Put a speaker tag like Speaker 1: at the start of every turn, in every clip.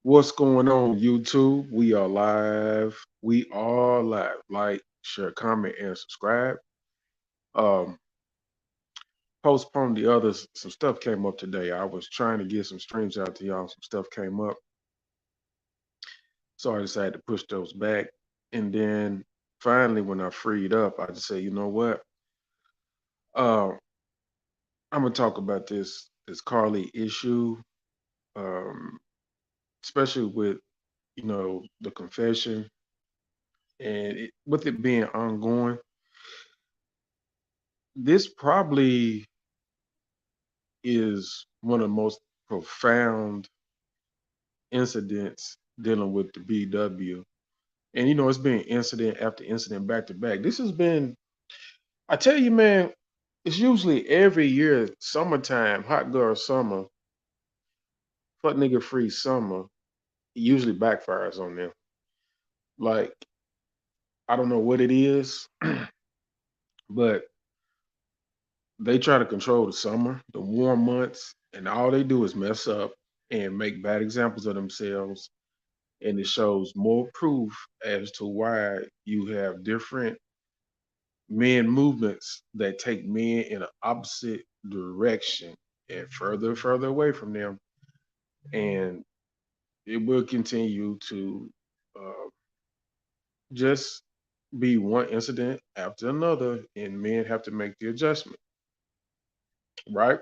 Speaker 1: What's going on, YouTube? We are live. We are live. Like, share, comment, and subscribe. Um, Postpone the others. Some stuff came up today. I was trying to get some streams out to y'all. Some stuff came up, so I decided to push those back. And then finally, when I freed up, I just said, you know what? Uh, I'm gonna talk about this Carlee issue, um, especially with the confession and with it being ongoing. This probably is one of the most profound incidents dealing with the BW. And it's been incident after incident back to back. This has been, I tell you, man, it's usually every year, summertime, hot girl summer, fuck nigga free summer, it usually backfires on them. Like, I don't know what it is, but they try to control the summer, the warm months, and all they do is mess up and make bad examples of themselves, and it shows more proof as to why you have different men movements that take men in an opposite direction and further and further away from them, and it will continue to uh, just be one incident after another, and men have to make the adjustment, right?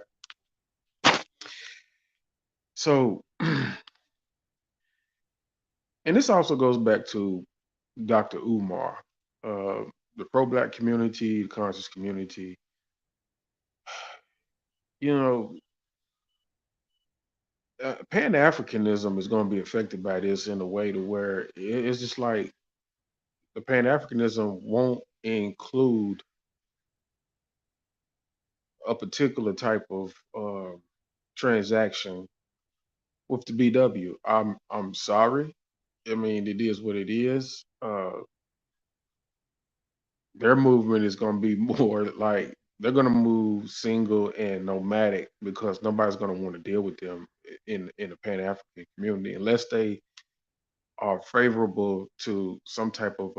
Speaker 1: So, and this also goes back to Dr. Umar, uh, the pro-black community, the conscious community. You know, Pan Africanism is going to be affected by this in a way to where it's just like the Pan Africanism won't include a particular type of transaction with the BW. I'm sorry. I mean, it is what it is. Their movement is going to be more like they're going to move single and nomadic because nobody's going to want to deal with them in the Pan African community unless they are favorable to some type of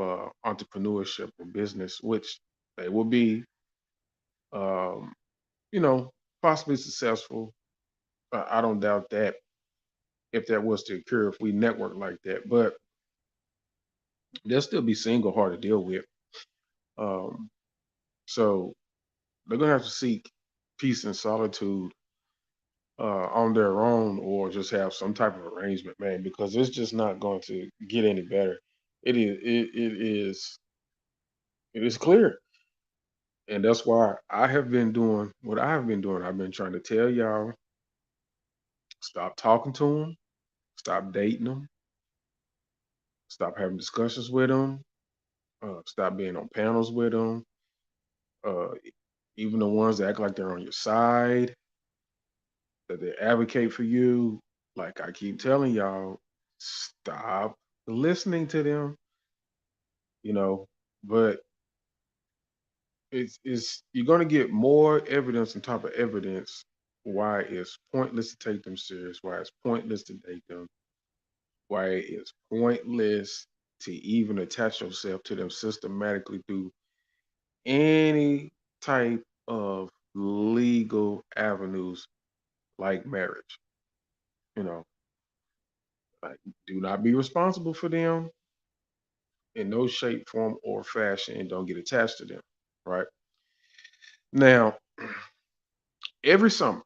Speaker 1: entrepreneurship or business, which they will be, um, you know, possibly successful. I don't doubt that if that was to occur, if we network like that, but they'll still be single, hard to deal with. Um, so they're gonna have to seek peace and solitude on their own, or just have some type of arrangement, man, because it's just not going to get any better. It is clear. And that's why I have been doing what I have been doing. I've been trying to tell y'all, stop talking to them, stop dating them, stop having discussions with them, stop being on panels with them. Uh, Even the ones that act like they're on your side, that they advocate for you. Like I keep telling y'all, stop listening to them. You know, but it's you're gonna get more evidence on top of evidence why it's pointless to take them serious, why it's pointless to date them, why it's pointless to even attach yourself to them systematically through any type of legal avenues like marriage. You know, like do not be responsible for them in no shape, form, or fashion, and don't get attached to them. Right now, every summer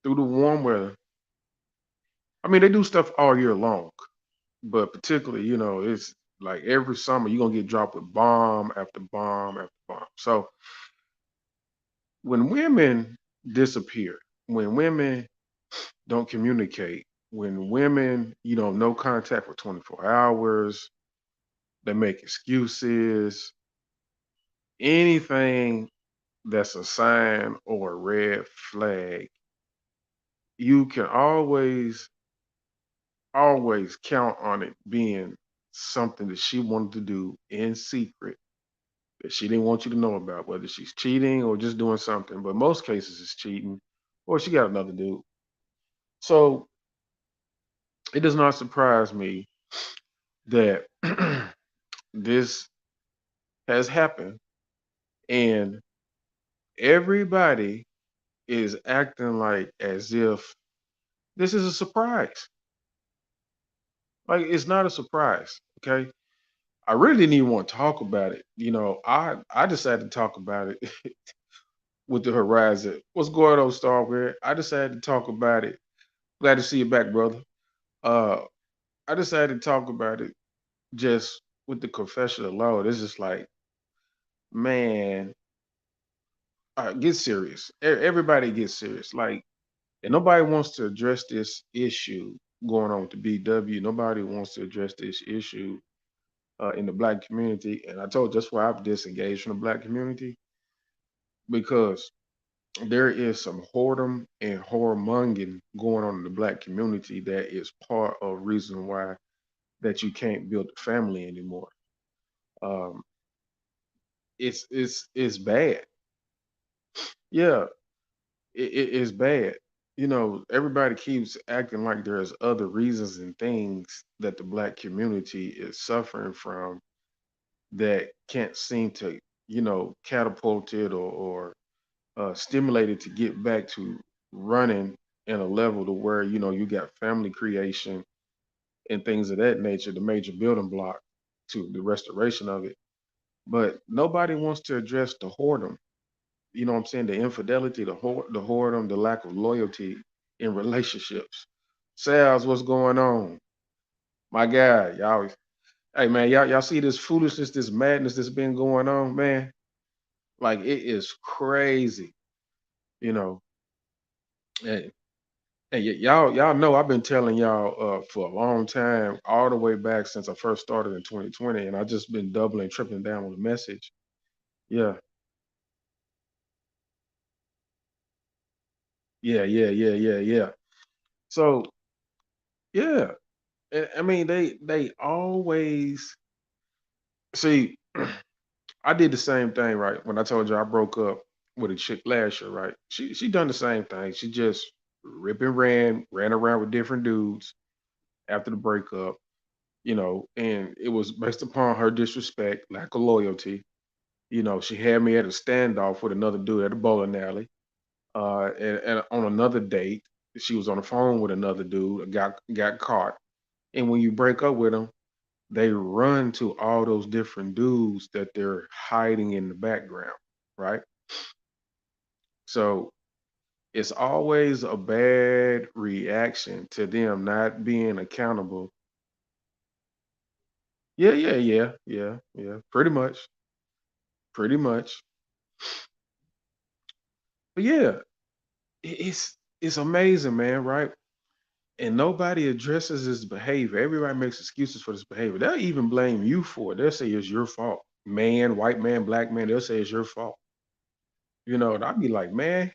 Speaker 1: through the warm weather, I mean, they do stuff all year long, but particularly, it's like every summer you're gonna get dropped with bomb after bomb after bomb. So when women disappear, when women don't communicate, when women, no contact for 24 hours, they make excuses, anything that's a sign or a red flag, you can always count on it being something that she wanted to do in secret that she didn't want you to know about, whether she's cheating or just doing something. But most cases it's cheating, or she got another dude. So it does not surprise me that this has happened and everybody is acting like as if this is a surprise. Like it's not a surprise. Okay. I really didn't even want to talk about it. I decided to talk about it with the horizon. What's going on, Starware? I decided to talk about it. Glad to see you back, brother. Uh I decided to talk about it just with the confession alone. It's just like, man, get serious. Everybody gets serious. Like, and nobody wants to address this issue going on with the BW. Nobody wants to address this issue in the black community. And I told you that's why I've disengaged from the black community because there is some whoredom and whoremongering going on in the black community that is part of reason why that you can't build a family anymore. Um, it's bad. Yeah, it's bad. Everybody keeps acting like there's other reasons and things that the black community is suffering from that can't seem to, catapult it or stimulate it to get back to running in a level to where, you got family creation and things of that nature, the major building block to the restoration of it. But nobody wants to address the whoredom. You know what I'm saying? The infidelity, the whoredom, the lack of loyalty in relationships. Sales, what's going on? My guy, y'all. Hey man, y'all see this foolishness, this madness that's been going on, man? Like it is crazy, you know. And, y'all know I've been telling y'all for a long time, all the way back since I first started in 2020, and I just been doubling, tripling down on the message. Yeah, yeah. So yeah, I mean they always see. I did the same thing, right? When I told you I broke up with a chick last year, right? She done the same thing. She just rip and ran around with different dudes after the breakup, and it was based upon her disrespect, lack of loyalty. She had me at a standoff with another dude at a bowling alley. And on another date, she was on the phone with another dude, got caught. And when you break up with them, they run to all those different dudes that they're hiding in the background, right? So it's always a bad reaction to them not being accountable. Yeah. Pretty much. But yeah, it's amazing, man, right? And nobody addresses his behavior. Everybody makes excuses for this behavior. They'll even blame you for it. They'll say it's your fault. Man, white man, black man, they'll say it's your fault. And I'd be like, man,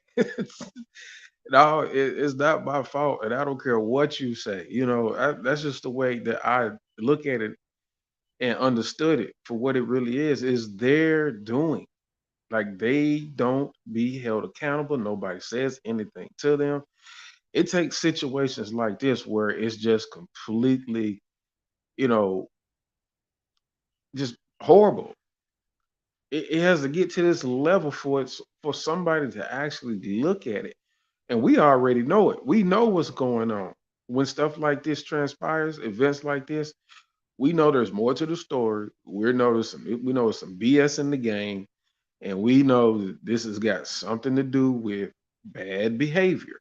Speaker 1: no, it's not my fault, and I don't care what you say. That's just the way that I look at it and understood it for what it really is their doing. Like they don't be held accountable. Nobody says anything to them. It takes situations like this where it's just completely, you know, just horrible. It has to get to this level for somebody to actually look at it. And we already know it. We know what's going on. When stuff like this transpires, events like this, we know there's more to the story. We know there's some BS in the game, and we know that this has got something to do with bad behavior.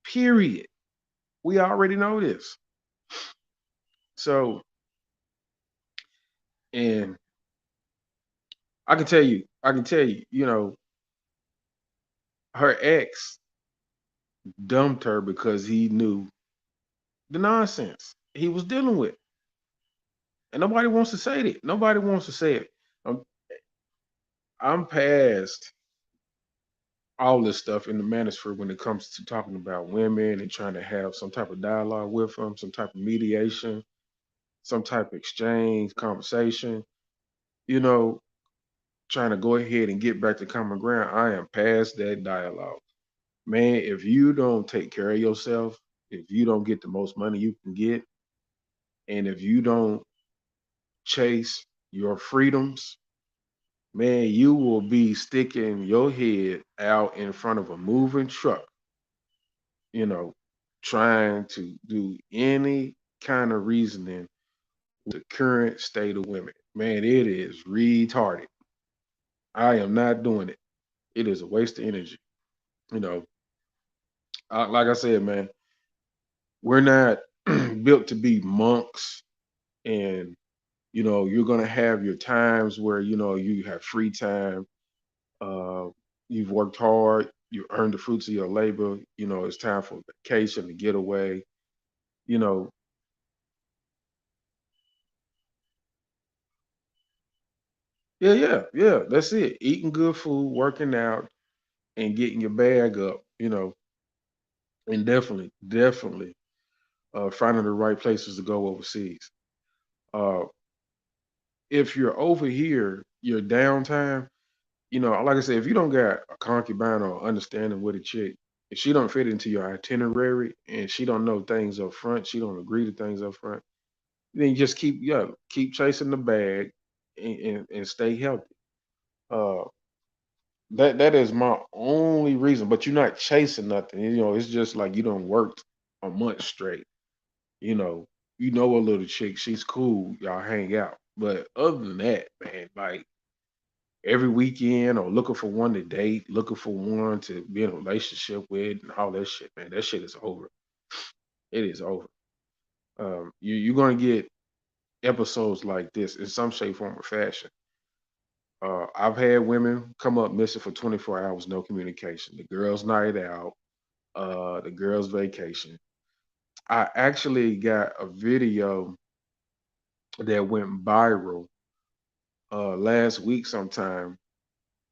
Speaker 1: Period. We already know this. So, and I can tell you, her ex dumped her because he knew the nonsense he was dealing with. And nobody wants to say that. Nobody wants to say it. I'm, I'm past all this stuff in the manosphere when it comes to talking about women and trying to have some type of dialogue with them, some type of mediation, some type of exchange, conversation, you know, trying to go ahead and get back to common ground. I am past that dialogue. Man, if you don't take care of yourself, if you don't get the most money you can get, and if you don't chase your freedoms, man, you will be sticking your head out in front of a moving truck, you know, trying to do any kind of reasoning with the current state of women. Man, it is retarded. I am not doing it. It is a waste of energy. You know, like I said, man, we're not built to be monks, and you're gonna have your times where you have free time. Uh, you've worked hard, you earned the fruits of your labor. It's time for vacation, to get away. You know, yeah, yeah, yeah. That's it. Eating good food, working out, and getting your bag up. And definitely, finding the right places to go overseas. Uh, if you're over here, your downtime, like I said, if you don't got a concubine or understanding with a chick, if she don't fit into your itinerary and she don't know things up front, she don't agree to things up front, then you just keep chasing the bag, and stay healthy. Uh, that is my only reason. But you're not chasing nothing. It's just like you don't worked a month straight. You know, a little chick, she's cool. Y'all hang out. But other than that, man, like every weekend or looking for one to date, looking for one to be in a relationship with, and all that shit, man, that shit is over. It is over. You're gonna get episodes like this in some shape, form, or fashion. I've had women come up missing for 24 hours, no communication. The girl's night out, the girl's vacation. I actually got a video that went viral last week sometime,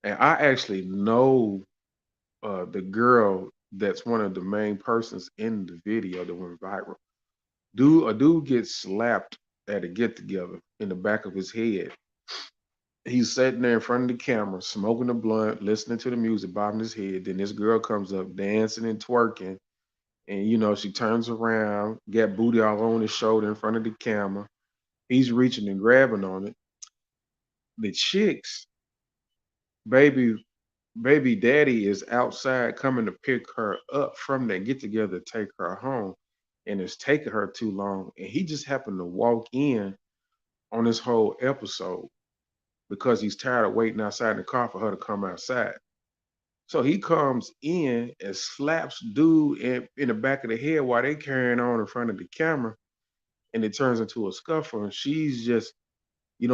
Speaker 1: and I actually know the girl that's one of the main persons in the video that went viral. A dude gets slapped at a get together in the back of his head. He's sitting there in front of the camera, smoking a blunt, listening to the music, bobbing his head. Then this girl comes up dancing and twerking. And she turns around, got booty all on his shoulder in front of the camera. He's reaching and grabbing on it. The chick's baby baby daddy is outside coming to pick her up from that get together, take her home, and it's taking her too long. And he just happened to walk in on this whole episode because he's tired of waiting outside in the car for her to come outside. So he comes in and slaps dude in the back of the head while they carrying on in front of the camera, and it turns into a scuffle. And she's just,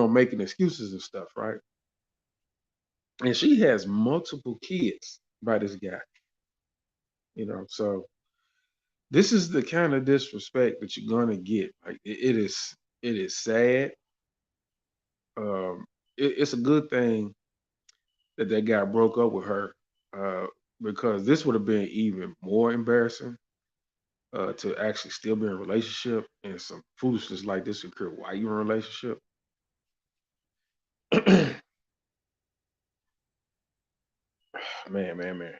Speaker 1: making excuses and stuff, right? And she has multiple kids by this guy, So this is the kind of disrespect that you're gonna get. Like it is sad. Um, it's a good thing that that guy broke up with her, uh, because this would have been even more embarrassing, to actually still be in a relationship and some foolishness like this occur while you're in a relationship. Man, man, man.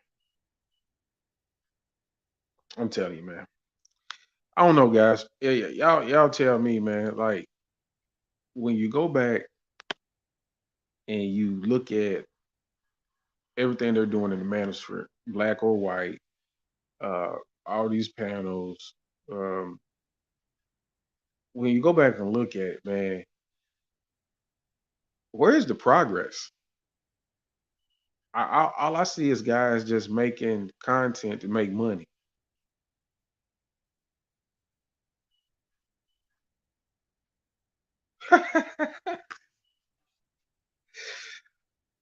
Speaker 1: I'm telling you, man. I don't know, guys. Yeah, yeah, y'all tell me, man. Like when you go back and you look at everything they're doing in the manosphere, black or white, uh, all these panels. Um, when you go back and look at it, man, where's the progress? All I see is guys just making content to make money.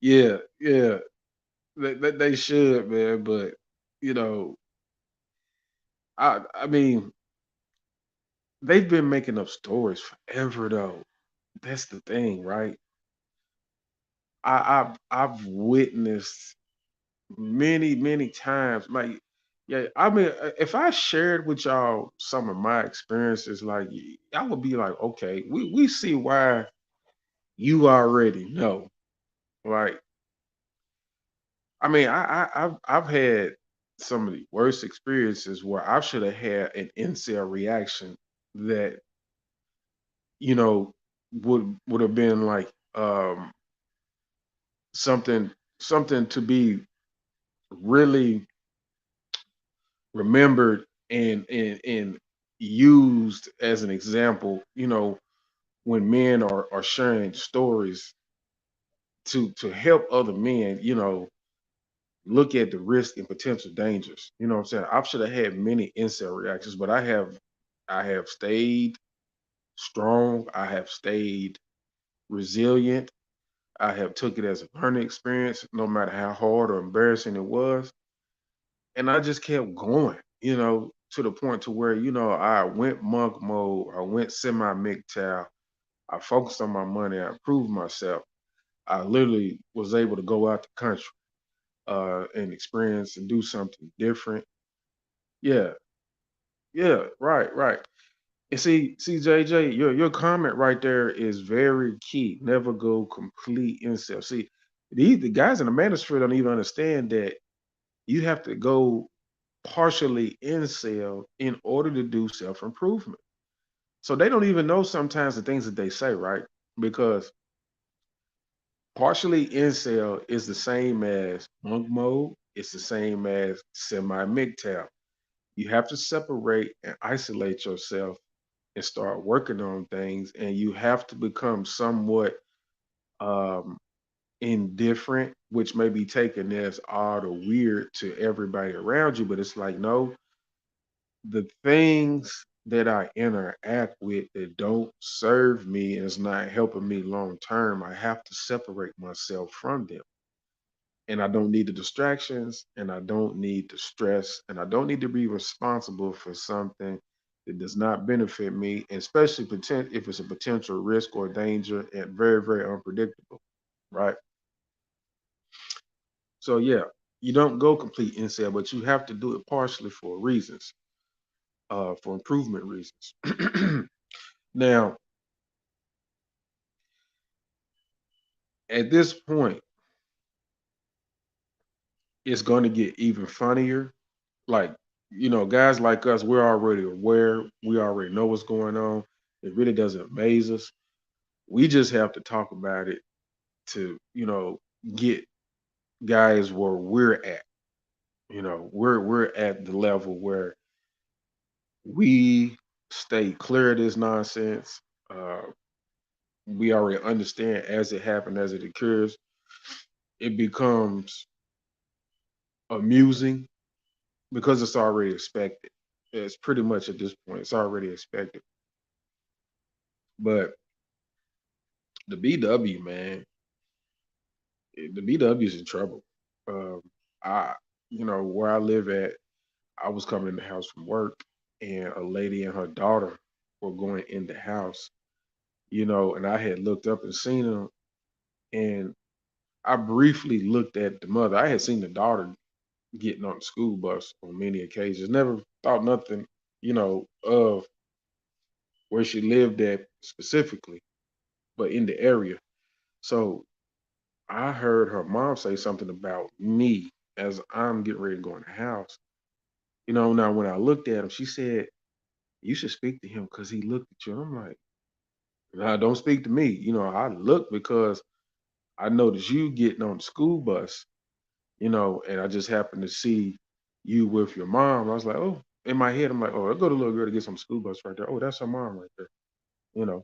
Speaker 1: Yeah, yeah, they should, man. But you know, I mean, they've been making up stories forever, though. That's the thing, right? I've witnessed many times. Like, yeah, I mean, if I shared with y'all some of my experiences, like, y'all would be like, okay, we see why you already know. Like, I mean, I've had some of the worst experiences where I should have had an incel reaction that, you know, would have been like something something to be really remembered and used as an example, when men are sharing stories to help other men, look at the risk and potential dangers. You know what I'm saying? I should have had many incel reactions, but I have stayed strong. I have stayed resilient. I have took it as a learning experience, no matter how hard or embarrassing it was. And I just kept going, to the point to where, I went monk mode, I went semi MGTOW, I focused on my money, I improved myself. I literally was able to go out the country and experience and do something different. Yeah, yeah, right, right. And see, JJ, your comment right there is very key. Never go complete incel. See, the guys in the manosphere don't even understand that you have to go partially incel in order to do self improvement. So they don't even know sometimes the things that they say, right? Because partially incel is the same as monk mode. It's the same as semi MGTOW. You have to separate and isolate yourself and start working on things, and you have to become somewhat um, indifferent, which may be taken as odd or weird to everybody around you. But it's like, no, the things that I interact with that don't serve me and is not helping me long term, I have to separate myself from them. And I don't need the distractions, and I don't need the stress, and I don't need to be responsible for something that does not benefit me, and especially if it's a potential risk or danger and very, very unpredictable, right? So yeah, you don't go complete incel, but you have to do it partially for reasons, for improvement reasons. Now, at this point, it's going to get even funnier. Like, guys like us, we're already aware. We already know what's going on. It really doesn't amaze us. We just have to talk about it to, get guys where we're at. We're at the level where we stay clear of this nonsense. Uh, we already understand as it happens, as it occurs. It becomes amusing because it's already expected. It's pretty much at this point, it's already expected. But the BW, man, the BW's in trouble. Um, I, where I live at, I was coming in the house from work, and a lady and her daughter were going in the house, and I had looked up and seen them, and I briefly looked at the mother. I had seen the daughter getting on the school bus on many occasions. Never thought nothing, of where she lived at specifically, but in the area. So I heard her mom say something about me as I'm getting ready to go in the house. Now when I looked at him, she said, "You should speak to him because he looked at you." And I'm like, "Nah, don't speak to me." I look because I noticed you getting on the school bus, and I just happened to see you with your mom. I was like, oh, in my head, I'm like, oh, I'll go to the little girl to get some school bus right there. Oh, that's her mom right there, you know.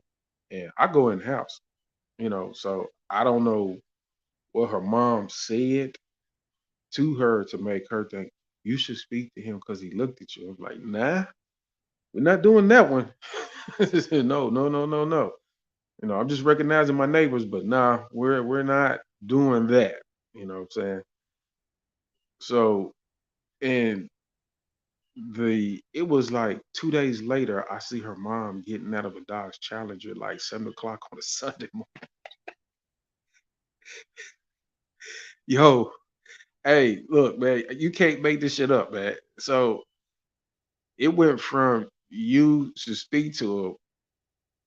Speaker 1: And I go in the house, so I don't know what her mom said to her to make her think you should speak to him because he looked at you. I'm like, nah, we're not doing that one. No, no, no, no, no. I'm just recognizing my neighbors, but nah, we're not doing that. You know what I'm saying? So, and it was like 2 days later, I see her mom getting out of a Dodge Challenger like 7 o'clock on a Sunday morning. Yo, hey, look, man, you can't make this shit up, man. So it went from you should speak to him.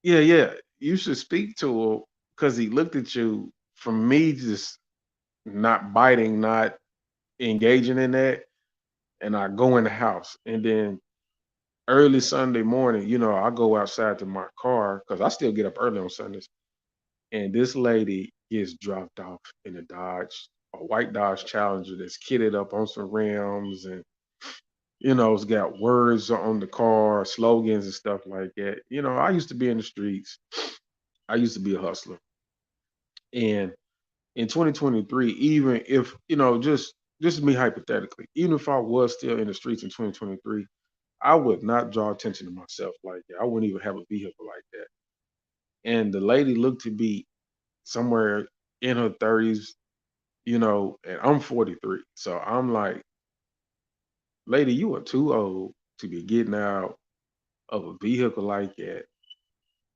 Speaker 1: Yeah, yeah. You should speak to him because he looked at you, from me just not biting, not engaging in that. and I go in the house, and then early Sunday morning, I go outside to my car because I still get up early on Sundays, and this lady gets dropped off in a white Dodge Challenger that's kitted up on some rims, and it's got words on the car, slogans and stuff like that. I used to be in the streets. I used to be a hustler, and in 2023, even if just me hypothetically, even if I was still in the streets in 2023, I would not draw attention to myself like that. I wouldn't even have a vehicle like that. And the lady looked to be somewhere in her 30s, and I'm 43. So I'm like, lady, you are too old to be getting out of a vehicle like that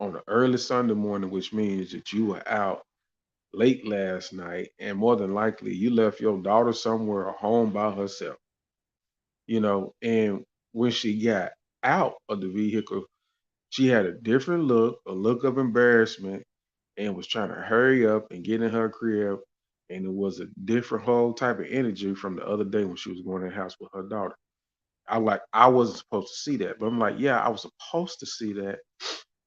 Speaker 1: on an early Sunday morning, which means that you were out late last night, and more than likely you left your daughter somewhere home by herself, and when she got out of the vehicle, she had a different look, a look of embarrassment, and was trying to hurry up and get in her crib. And it was a different whole type of energy from the other day when she was going in the house with her daughter. I wasn't supposed to see that, but I'm like, yeah, I was supposed to see that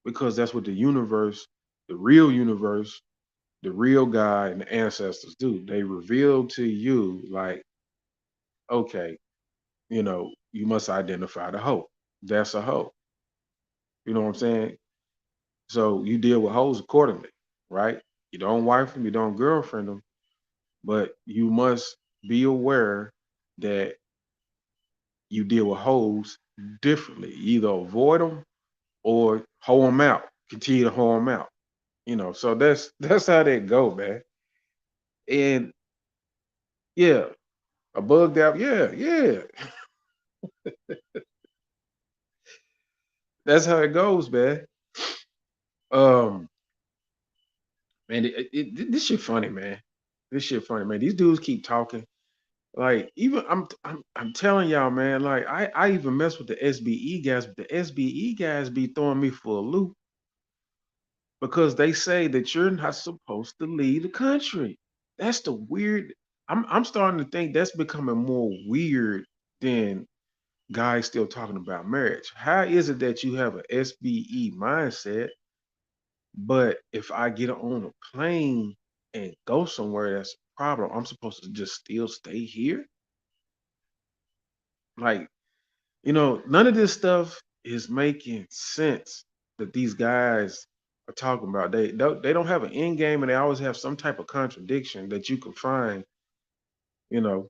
Speaker 1: because that's what the universe, the real God and the ancestors do. They reveal to you like, okay, you must identify the hope. That's a hope. You know what I'm saying? So you deal with hoes accordingly, right? You don't wife them, you don't girlfriend them, but you must be aware that you deal with hoes differently. You either avoid them or hoe them out. Continue to hoe them out. So that's how that go, man. And yeah, a bugged out, yeah, yeah. That's how it goes, man. Um, man, this shit funny, man. This shit funny, man. These dudes keep talking. Like even I'm telling y'all, man. Like I even mess with the SBE guys, but the SBE guys be throwing me for a loop because they say that you're not supposed to leave the country. That's the weird. I'm starting to think that's becoming more weird than guys still talking about marriage. How is it that you have a SBE mindset, but if I get on a plane and go somewhere that's a problem, I'm supposed to just still stay here? Like, none of this stuff is making sense that these guys are talking about. They don't have an end game, and they always have some type of contradiction that you can find. You know,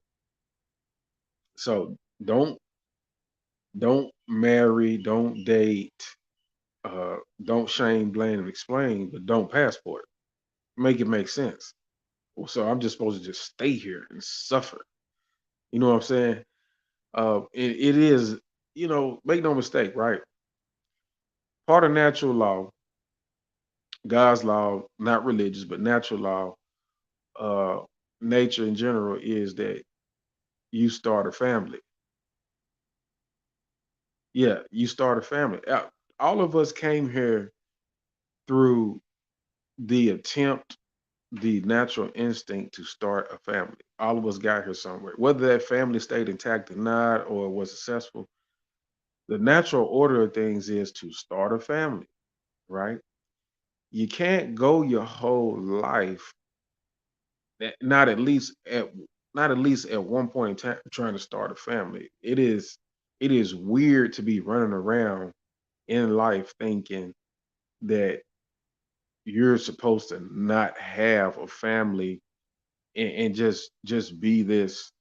Speaker 1: so don't marry, don't date, don't shame, blame, and explain, but don't passport. Make it make sense. Well, so I'm just supposed to just stay here and suffer. You know what I'm saying? It is, make no mistake, right? Part of natural law, God's law, not religious, but natural law, uh, nature in general is that you start a family. Yeah, you start a family. All of us came here through the attempt, the natural instinct to start a family. All of us got here somewhere. Whether that family stayed intact or not, or was successful, the natural order of things is to start a family, right? You can't go your whole life not at one point in time trying to start a family. It is weird to be running around in life thinking that you're supposed to not have a family and just be this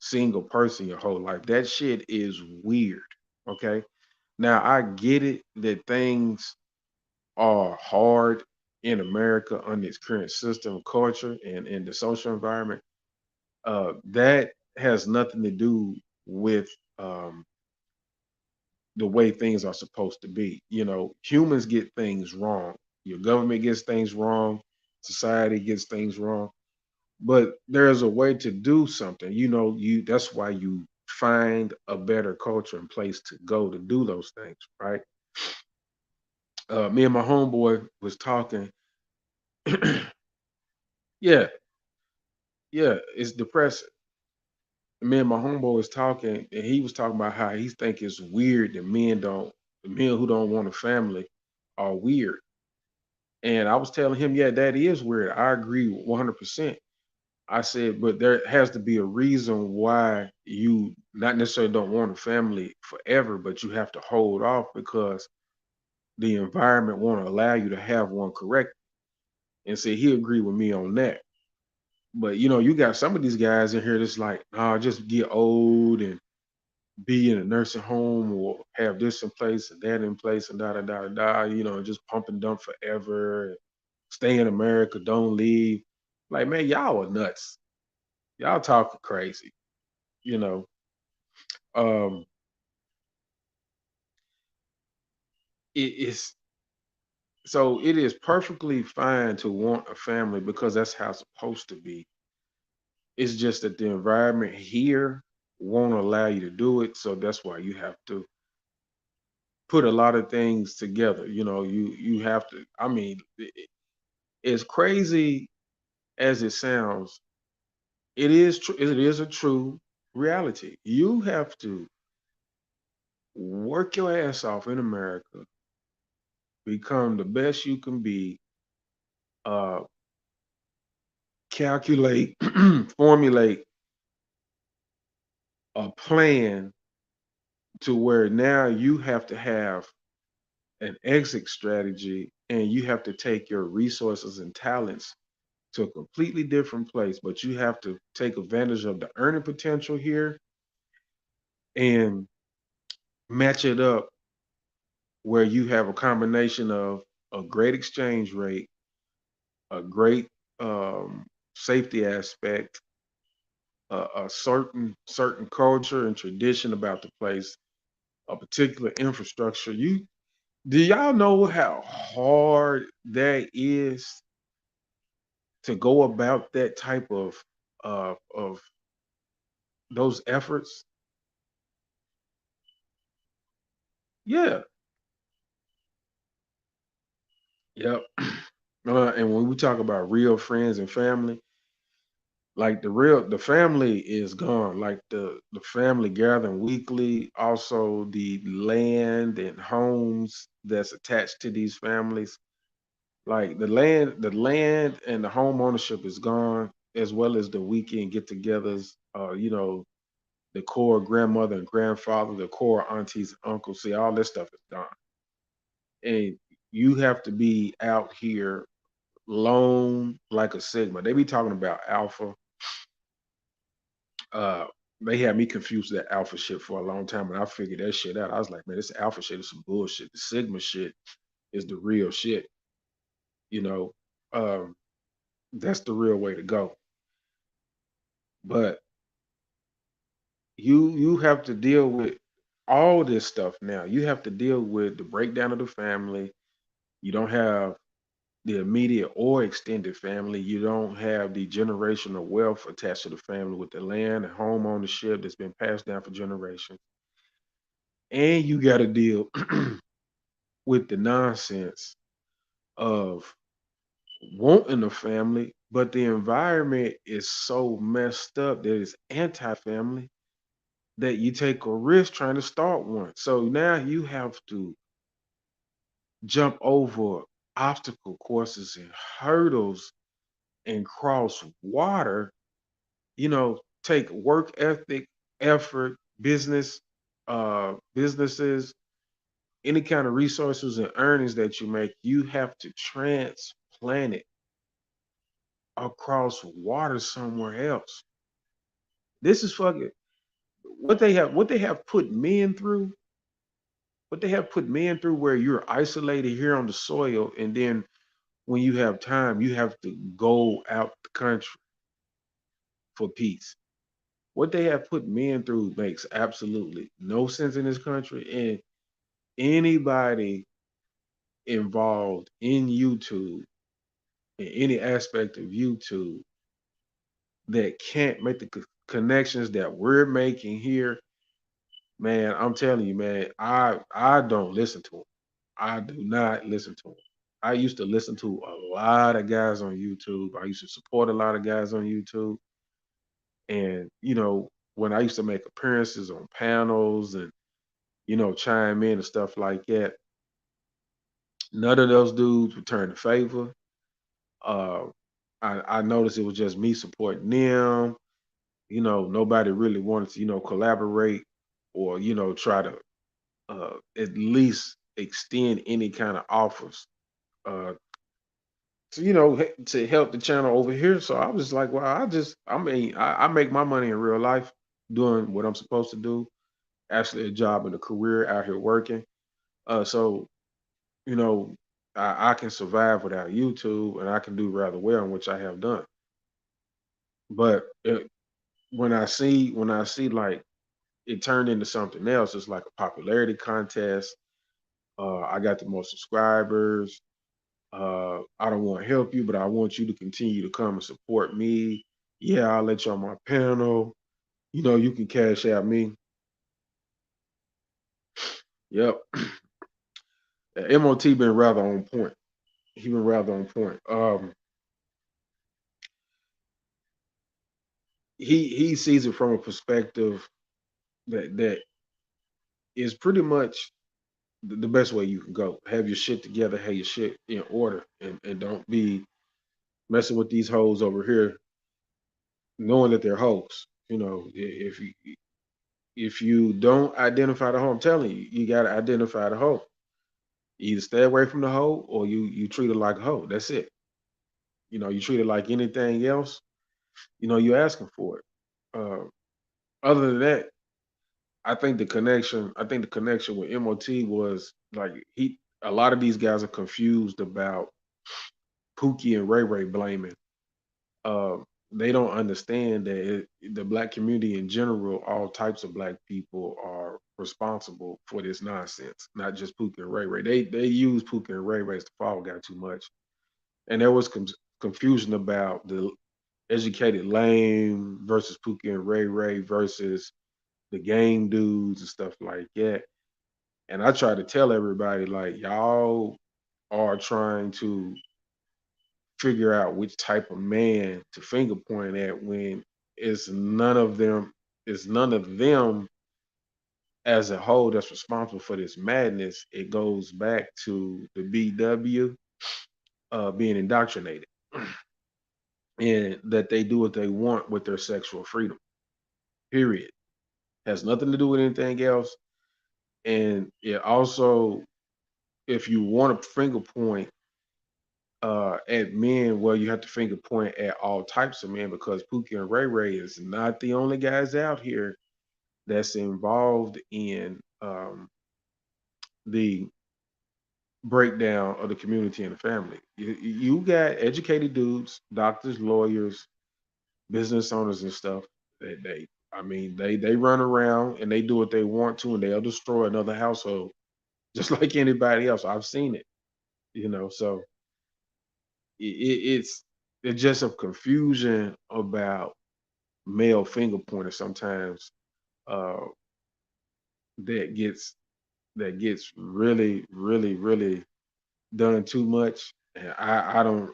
Speaker 1: single person your whole life. That shit is weird. Okay. Now I get it that things are hard in America under its current system, culture, and in the social environment. That has nothing to do with um, the way things are supposed to be. Humans get things wrong. Your government gets things wrong. Society gets things wrong. But there's a way to do something. That's why you find a better culture and place to go to do those things, right? Me and my homeboy was talking. Yeah, yeah, it's depressing. me and my homeboy was talking, and he was talking about how he think it's weird that the men who don't want a family are weird. And I was telling him, yeah, that is weird. I agree 100%. I said, but there has to be a reason why you not necessarily don't want a family forever, but you have to hold off because the environment won't allow you to have one correct. And say he agreed with me on that. But you got some of these guys in here that's like, nah, just get old and be in a nursing home or have this in place and that in place and da da da da, just pump and dump forever. Stay in America, don't leave. Like, man, y'all are nuts. Y'all talking crazy, you know. Um, it's so it is perfectly fine to want a family because that's how it's supposed to be. It's just that the environment here won't allow you to do it, so that's why you have to put a lot of things together. You have to. I mean, as crazy as it sounds, it is true. It is a true reality. You have to work your ass off in America, become the best you can be, uh, calculate, formulate a plan to where now you have to have an exit strategy and you have to take your resources and talents to a completely different place, but you have to take advantage of the earning potential here and match it up where you have a combination of a great exchange rate, a great safety aspect, a certain culture and tradition about the place, a particular infrastructure. Do y'all know how hard that is to go about that type of those efforts? Yeah. Yep. And when we talk about real friends and family, like the family is gone. Like the family gathering weekly, also the land and homes that's attached to these families. Like the land and the home ownership is gone, as well as the weekend get-togethers. The core grandmother and grandfather, the core aunties, uncles. See, all this stuff is gone, and you have to be out here lone like a sigma. They be talking about alpha. Uh, they had me confused with that alpha shit for a long time, and I figured that shit out. I was like, man, this alpha shit is some bullshit. The sigma shit is the real shit. You know, um, that's the real way to go. But you have to deal with all this stuff now. You have to deal with the breakdown of the family. You don't have the immediate or extended family. You don't have the generational wealth attached to the family with the land and home ownership that's been passed down for generations. And you got to deal with the nonsense of wanting a family, but the environment is so messed up that it's anti-family that you take a risk trying to start one. So now you have to jump over obstacle courses and hurdles and cross water, take work ethic, effort, businesses, any kind of resources and earnings that you make, you have to transplant it across water somewhere else. This is fucking what they have put men through, what they have put men through where you're isolated here on the soil, and then when you have time, you have to go out the country for peace. What they have put men through makes absolutely no sense in this country. And anybody involved in YouTube, in any aspect of YouTube, that can't make the connections that we're making here, man, I'm telling you, man, I don't listen to them. I do not listen to them. I used to listen to a lot of guys on YouTube. I used to support a lot of guys on YouTube, and when I used to make appearances on panels and chime in and stuff like that, none of those dudes returned the favor. Uh, I noticed it was just me supporting them. Nobody really wanted to collaborate or try to at least extend any kind of offers uh, to to help the channel over here. So I was like, well, I make my money in real life doing what I'm supposed to do. Actually, a job and a career out here working. So you know, I can survive without YouTube, and I can do rather well, in which I have done. But when I see like it turned into something else, it's like a popularity contest. I got the most subscribers. I don't want to help you, but I want you to continue to come and support me. Yeah, I'll let you on my panel. You can cash out me. Yep. MOT been rather on point. He been rather on point. He sees it from a perspective that is pretty much the best way you can go. Have your shit together, have your shit in order, and don't be messing with these hoes over here, knowing that they're hoes. If you don't identify the hoe, I'm telling you, you gotta identify the hoe. Either stay away from the hoe or you treat her like a hoe. That's it. You treat it like anything else, you're asking for it. Uh, other than that, I think the connection with MOT was like a lot of these guys are confused about Pookie and Ray Ray blaming. Uh, they don't understand that the black community in general, all types of black people are responsible for this nonsense, not just Pookie and Ray Ray. They use Pookie and Ray Ray as the fall guy too much, and there was confusion about the educated lame versus Pookie and Ray Ray versus the game dudes and stuff like that. And I try to tell everybody like y'all are trying to figure out which type of man to finger point at when it's none of them it's none of them as a whole that's responsible for this madness. It goes back to the BW being indoctrinated and that they do what they want with their sexual freedom. Period. Has nothing to do with anything else. And it also, if you want to finger point at men, well, you have to finger point at all types of men because Pookie and Ray Ray is not the only guys out here that's involved in the breakdown of the community and the family. You got educated dudes, doctors, lawyers, business owners, and stuff. They run around and they do what they want to, and they'll destroy another household just like anybody else. I've seen it. So it's just a confusion about male finger pointer sometimes uh, that gets really, really, really done too much. And I don't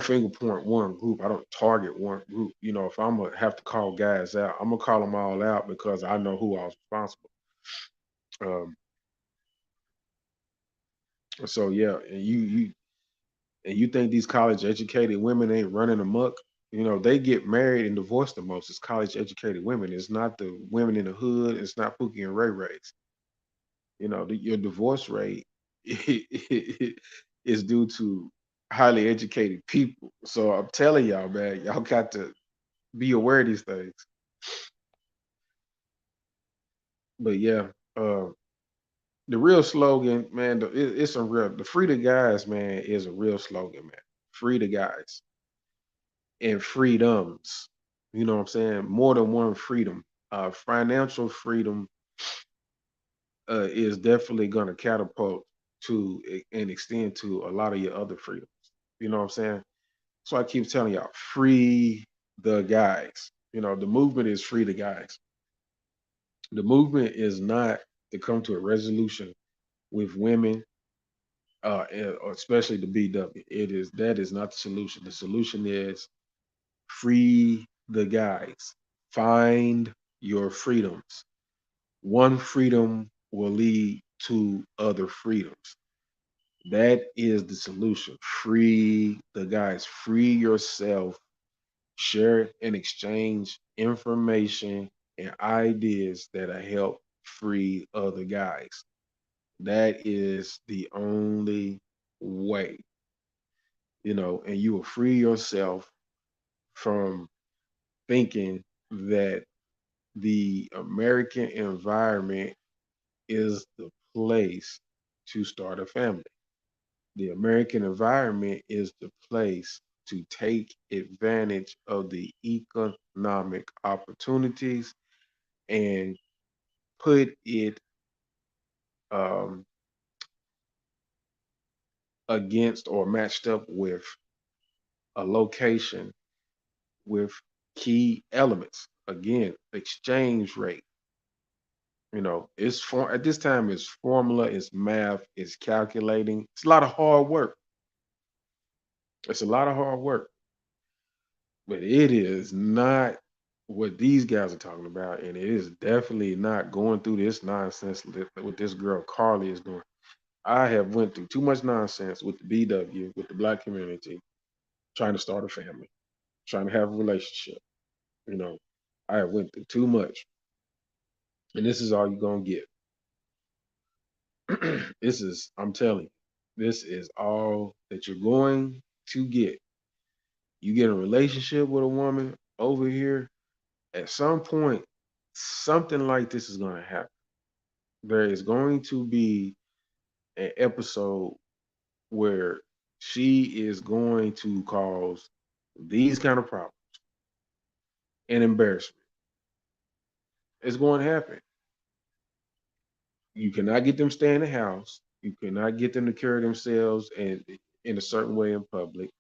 Speaker 1: finger point one group. I don't target one group. If I'm gonna have to call guys out, I'm gonna call them all out because I know who I was responsible. Um, so yeah, and you think these college educated women ain't running amok? They get married and divorced the most. It's college educated women. It's not the women in the hood. It's not Pookie and Ray Rays. Your divorce rate is due to highly educated people. So I'm telling y'all, man, y'all got to be aware of these things. But yeah, uh, the real slogan, man, it's a real. The free the guys, man, is a real slogan, man. Free the guys and freedoms. You know what I'm saying? More than one freedom. Financial freedom is definitely going to catapult to and extend to a lot of your other freedoms. You know what I'm saying? So I keep telling y'all, free the guys. The movement is free the guys. The movement is not to come to a resolution with women, or especially the BW. That is not the solution. The solution is free the guys. Find your freedoms. One freedom will lead to other freedoms. That is the solution. Free the guys, free yourself, share and exchange information and ideas that'll help free other guys. That is the only way, and you will free yourself from thinking that the American environment is the place to start a family. The American environment is the place to take advantage of the economic opportunities and put it um, against or matched up with a location with key elements. Again, exchange rate. It's at this time it's formula, it's math, it's calculating. It's a lot of hard work. It's a lot of hard work, but it is not what these guys are talking about, and it is definitely not going through this nonsense that what this girl Carlee is doing. I have went through too much nonsense with the BW, with the black community, trying to start a family, trying to have a relationship. You know, I have went through too much, and this is all you're gonna get. I'm telling you, this is all that you're going to get. You get a relationship with a woman over here, at some point, something like this is going to happen. There is going to be an episode where she is going to cause these kind of problems and embarrassment. It's going to happen. You cannot get them to stay in the house. You cannot get them to carry themselves in a certain way in public.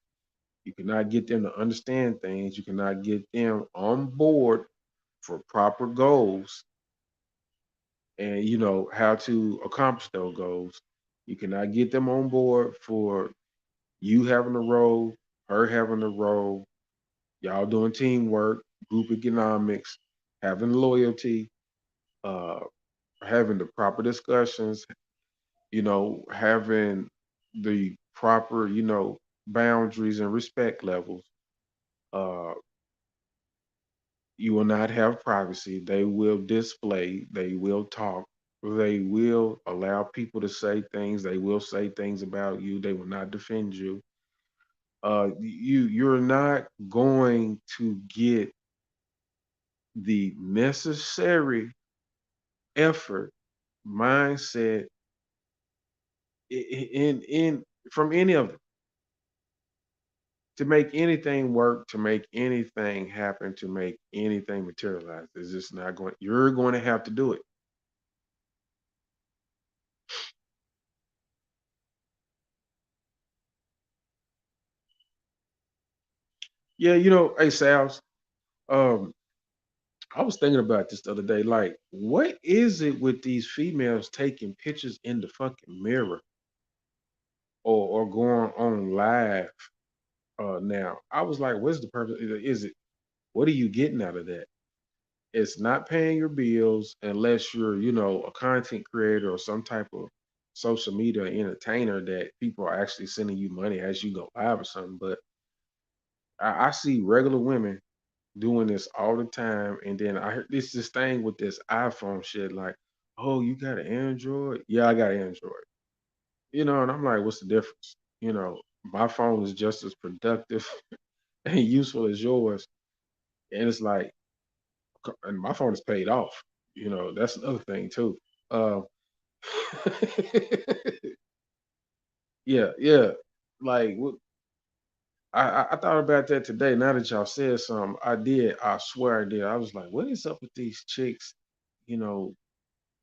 Speaker 1: You cannot get them to understand things. You cannot get them on board for proper goals and how to accomplish those goals. You cannot get them on board for you having a role, her having a role, y'all doing teamwork, group economics, having loyalty, uh, having the proper discussions, having the proper, boundaries and respect levels. Uh, you will not have privacy. They will display, they will talk, they will allow people to say things, they will say things about you, they will not defend you. You're not going to get the necessary effort, mindset in from any of them to make anything work, to make anything happen, to make anything materialize. It's just not going. You're going to have to do it. Yeah, hey Sals, um, I was thinking about this the other day. Like, what is it with these females taking pictures in the fucking mirror or going on live? Now I was like, what's the purpose? Is it what are you getting out of that? It's not paying your bills unless you're, a content creator or some type of social media entertainer that people are actually sending you money as you go live or something. But I see regular women doing this all the time. And then I heard this thing with this iPhone shit, like, oh, you got an Android? Yeah, I got an Android. And I'm like, what's the difference? My phone is just as productive and useful as yours. And it's like, and my phone is paid off. That's another thing too. Uh, yeah, yeah. Like, I thought about that today. Now that y'all said something, I did. I swear I did. I was like, what is up with these chicks? You know,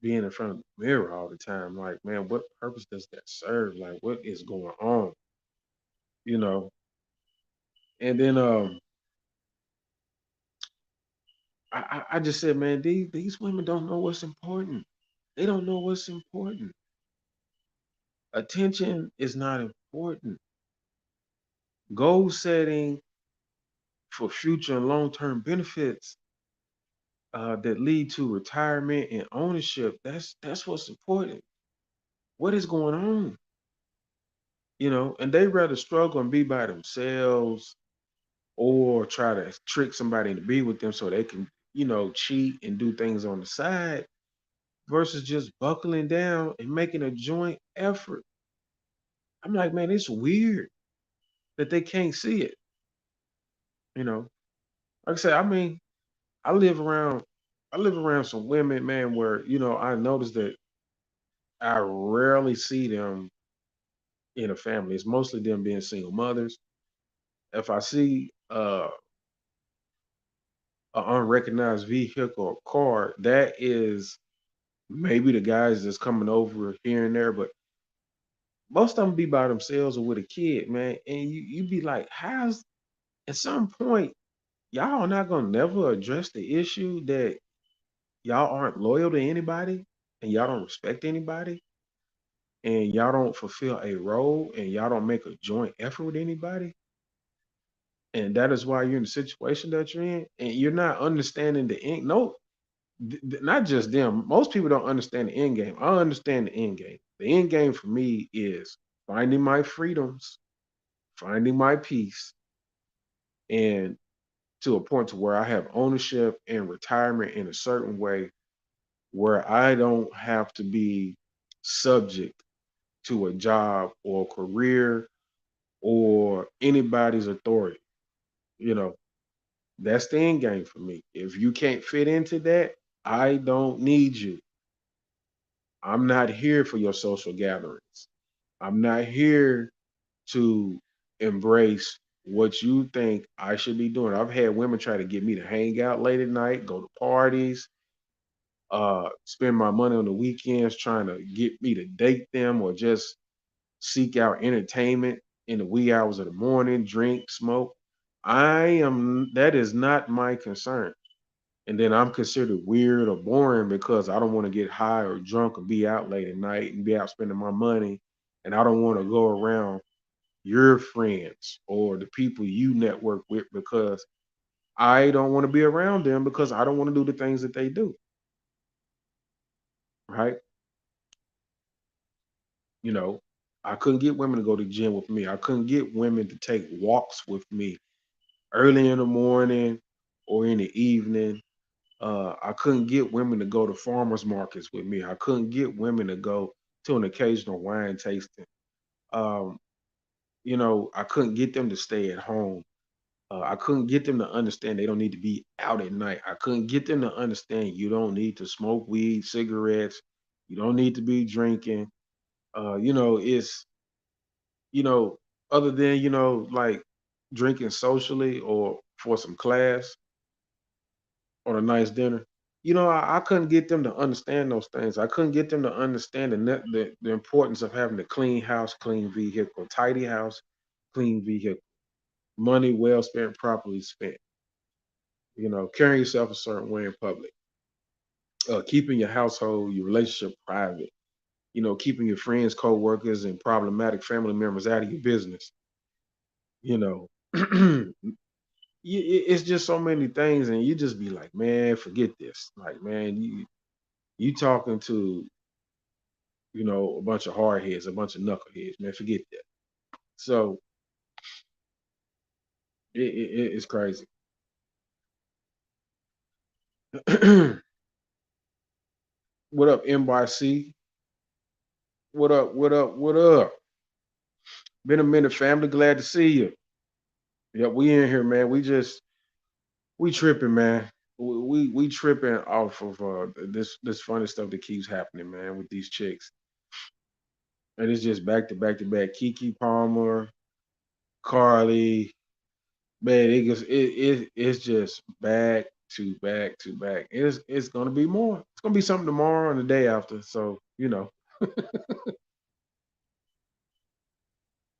Speaker 1: being in front of the mirror all the time. Like, man, what purpose does that serve? Like, what is going on? You know. And then I just said, man, these women don't know what's important. They don't know what's important. Attention is not important. Goal setting for future and long term benefits that lead to retirement and ownership. That's what's important. What is going on? And they rather struggle and be by themselves or try to trick somebody to be with them so they can, cheat and do things on the side versus just buckling down and making a joint effort. I'm like, man, it's weird that they can't see it. You know, like I said, I mean, I live around, I live around some women, man, where I notice that I rarely see them in a family. It's mostly them being single mothers. If I see an unrecognized vehicle or car, that is maybe the guys that's coming over here and there, but most of them be by themselves or with a kid, man. And you be like, how's at some point y'all not gonna never address the issue that y'all aren't loyal to anybody and y'all don't respect anybody and y'all don't fulfill a role and y'all don't make a joint effort with anybody. And that is why you're in the situation that you're in, and you're not understanding the end. No, not just them. Most people don't understand the end game. I understand the end game. The end game for me is finding my freedoms, finding my peace, and to a point to where I have ownership and retirement in a certain way where I don't have to be subject to a job or career or anybody's authority. You know, that's the end game for me. If you can't fit into that, I don't need you. I'm not here for your social gatherings. I'm not here to embrace what you think I should be doing. I've had women try to get me to hang out late at night, go to parties, spend my money on the weekends trying to get me to date them or just seek out entertainment in the wee hours of the morning, drink, smoke. That is not my concern. And then I'm considered weird or boring because I don't want to get high or drunk or be out late at night and be out spending my money. And I don't want to go around your friends or the people you network with because I don't want to be around them because I don't want to do the things that they do. Right. You know, I couldn't get women to go to the gym with me. I couldn't get women to take walks with me early in the morning or in the evening. I couldn't get women to go to farmers markets with me. I couldn't get women to go to an occasional wine tasting. Um, I couldn't get them to stay at home. I couldn't get them to understand they don't need to be out at night. I couldn't get them to understand you don't need to smoke weed, cigarettes. You don't need to be drinking. It's you know, other than, like drinking socially or for some class or a nice dinner, I couldn't get them to understand those things. I couldn't get them to understand the importance of having a clean house, clean vehicle, tidy house, clean vehicle, money well spent, properly spent, carrying yourself a certain way in public, keeping your household, your relationship private, keeping your friends, co-workers, and problematic family members out of your business, you know. It's just so many things, and you just be like, man, forget this. Like, man, you talking to a bunch of hard heads, a bunch of knuckleheads, man. Forget that. So it's crazy. What up, NYC? What up? What up? What up? Been a minute, family. Glad to see you. Yeah, we in here, man. We tripping, man. We tripping off of this funny stuff that keeps happening, man, with these chicks. And it's just back to back to back. Kiki Palmer, Carlee, man, it's just back to back to back. It's gonna be more. It's gonna be something tomorrow and the day after. So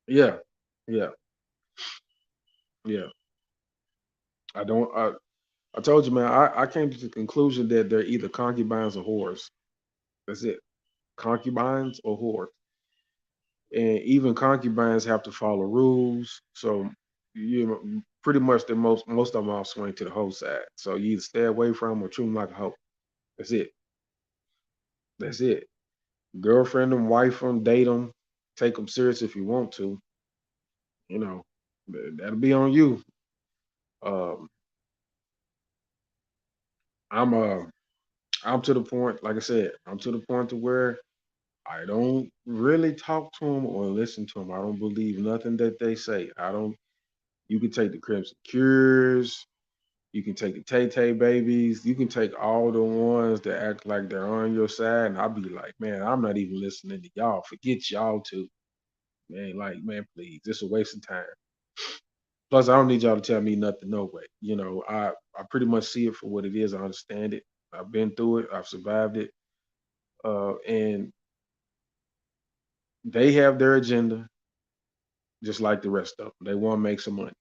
Speaker 1: yeah, yeah, yeah. I don't. I told you, man. I came to the conclusion that they're either concubines or whores. That's it. Concubines or whores. And even concubines have to follow rules. So you know, pretty much the most of them all swing to the whole side. So you either stay away from 'em or treat them like a hoe. That's it. That's it. Girlfriend them, wife them, date them, take them serious if you want to. You know, that'll be on you. Um, I'm I'm to the point, like I said, I'm to the point to where I don't really talk to them or listen to them. I don't believe nothing that they say. I don't. You can take the Crimson Cures. You can take the Tay Tay babies. You can take all the ones that act like they're on your side, and I'll be like, man, I'm not even listening to y'all. Forget y'all too, man. Like, man, please, it's a waste of time. Plus, I don't need y'all to tell me nothing, no way. You know, I pretty much see it for what it is. I understand it. I've been through it. I've survived it. And they have their agenda, just like the rest of them. They want to make some money.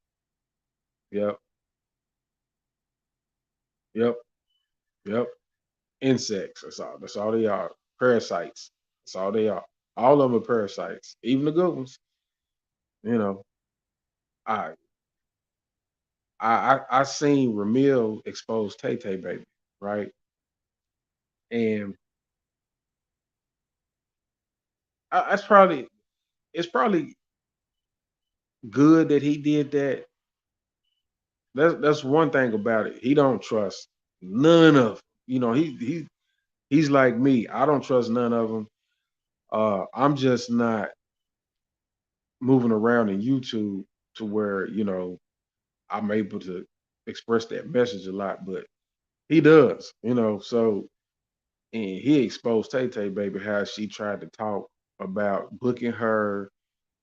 Speaker 1: Yep, yep, yep. Insects. That's all. That's all they are. Parasites. That's all they are. All of them are parasites. Even the good ones. You know, I I seen Ramil expose Tay Tay baby, right? And that's probably it's probably good that he did that. That's one thing about it. He don't trust none of 'em. You know, he's like me. I don't trust none of them. I'm just not moving around in YouTube to where, you know, I'm able to express that message a lot, but he does, you know. So, and he exposed Tay Tay baby how she tried to talk about booking her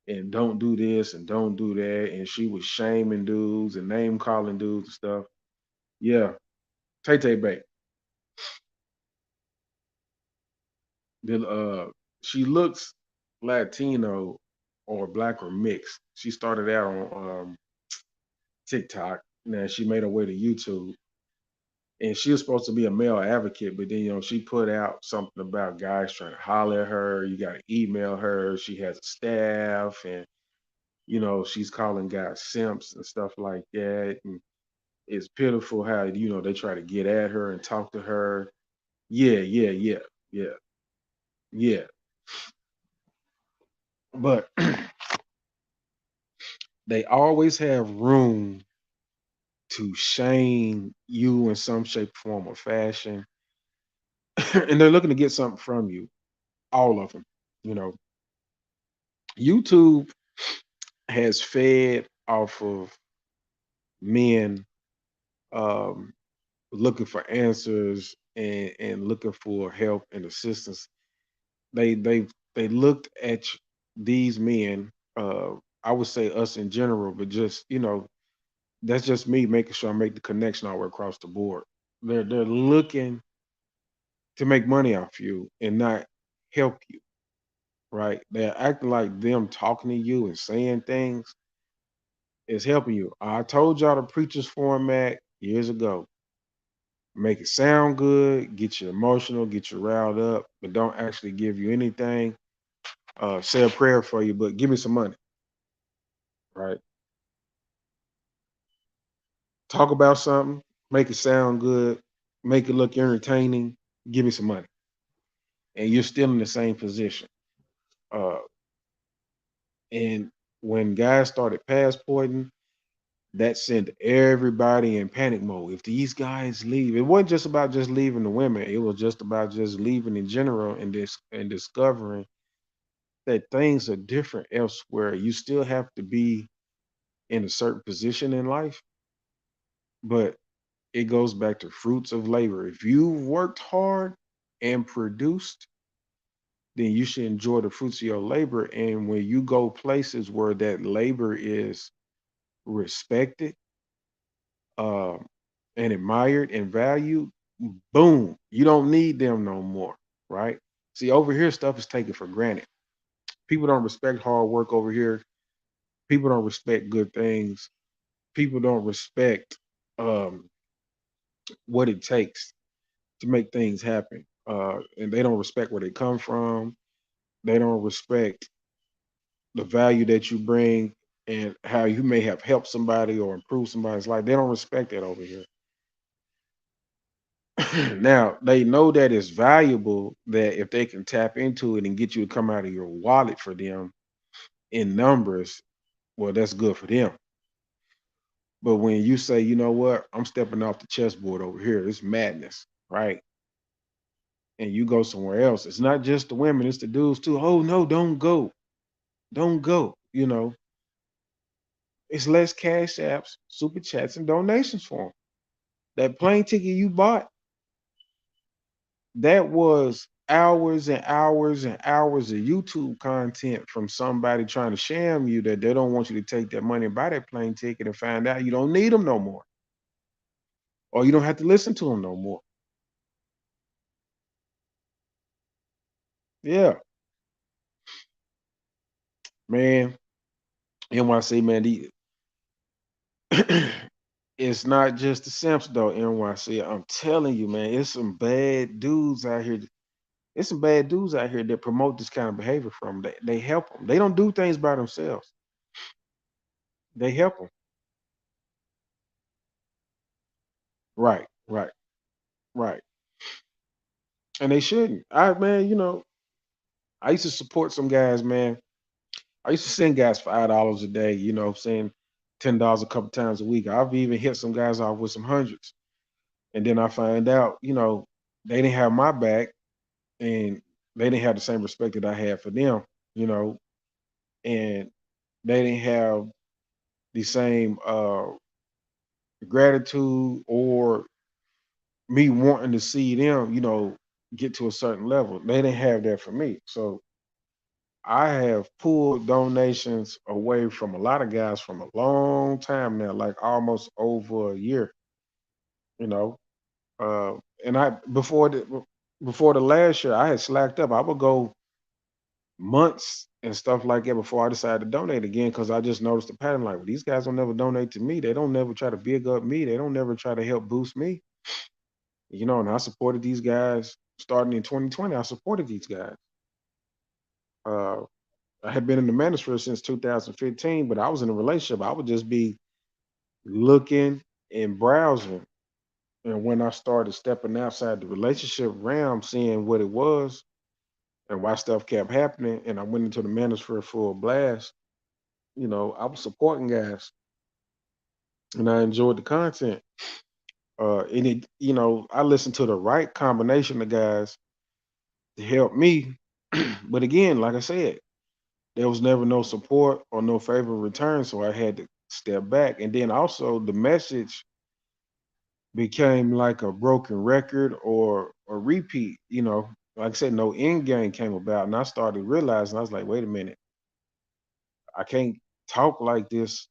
Speaker 1: and don't do this and don't do that, and she was shaming dudes and name calling dudes and stuff. Yeah, Tay Tay baby. Then she looks Latino or black or mixed. She started out on TikTok. Now she made her way to YouTube, and she was supposed to be a male advocate, but then she put out something about guys trying to holler at her. You got to email her. She has a staff, and she's calling guys simps and stuff like that. And it's pitiful how they try to get at her and talk to her. Yeah, yeah, yeah, yeah, yeah. But they always have room to shame you in some shape, form, or fashion, and they're looking to get something from you. All of them, you know. YouTube has fed off of men um, looking for answers and looking for help and assistance. They looked at these men. I would say us in general, but just that's just me making sure I make the connection all the way across the board. They're looking to make money off you and not help you, right? They're acting like them talking to you and saying things is helping you. I told y'all the preacher's format years ago. Make it sound good, get you emotional, get you riled up, but don't actually give you anything. Say a prayer for you, but give me some money, right? Talk about something, make it sound good, make it look entertaining, give me some money. And you're still in the same position. Uh, and when guys started passporting, that sent everybody in panic mode. If these guys leave, it wasn't just about just leaving the women. It was just about just leaving in general and discovering that things are different elsewhere. You still have to be in a certain position in life, but it goes back to fruits of labor. If you worked hard and produced, then you should enjoy the fruits of your labor. And when you go places where that labor is respected, um, and admired and valued, boom, you don't need them no more, right? See, over here, stuff is taken for granted. People don't respect hard work over here. People don't respect good things. People don't respect um, what it takes to make things happen. And they don't respect where they come from. They don't respect the value that you bring. and how you may have helped somebody or improved somebody's life. They don't respect that over here. Now they know that it's valuable that if they can tap into it and get you to come out of your wallet for them in numbers, well, that's good for them. But when you say, you know what, I'm stepping off the chessboard over here, it's madness, right? And you go somewhere else, it's not just the women, it's the dudes too. Oh no, don't go, don't go. It's less cash apps, super chats, and donations for them. That plane ticket you bought, that was hours and hours and hours of YouTube content from somebody trying to sham you that they don't want you to take that money and buy that plane ticket and find out you don't need them no more, or you don't have to listen to them no more. Yeah, man. NYC, man, it's not just the simps though. NYC, I'm telling you, man, it's some bad dudes out here. It's some bad dudes out here that promote this kind of behavior from 'em. They help them. They don't do things by themselves. They help them. Right, right, right. And they shouldn't. Man, I used to support some guys, man. I used to send guys $5 a day, saying $10 a couple times a week. I've even hit some guys off with some hundreds. And then I find out, they didn't have my back and they didn't have the same respect that I had for them, you know, and they didn't have the same gratitude or me wanting to see them, get to a certain level. They didn't have that for me. So I have pulled donations away from a lot of guys from a long time now, like almost over a year, you know. Uh, and I before the last year, I had slacked up. I would go months and stuff like that before I decided to donate again because I just noticed the pattern. Like, well, these guys don't never donate to me. They don't never try to big up me. They don't never try to help boost me. And I supported these guys starting in 2020. I supported these guys. Uh, I had been in the manosphere since 2015, but I was in a relationship. I would just be looking and browsing. And when I started stepping outside the relationship realm, seeing what it was and why stuff kept happening, and I went into the manosphere for a blast, I was supporting guys and I enjoyed the content. And I listened to the right combination of guys to help me. But again, like I said, there was never no support or no favor in return, so I had to step back. And then also the message became like a broken record or a repeat. Like I said, no end game came about, and I started realizing I was like, wait a minute, I can't talk like this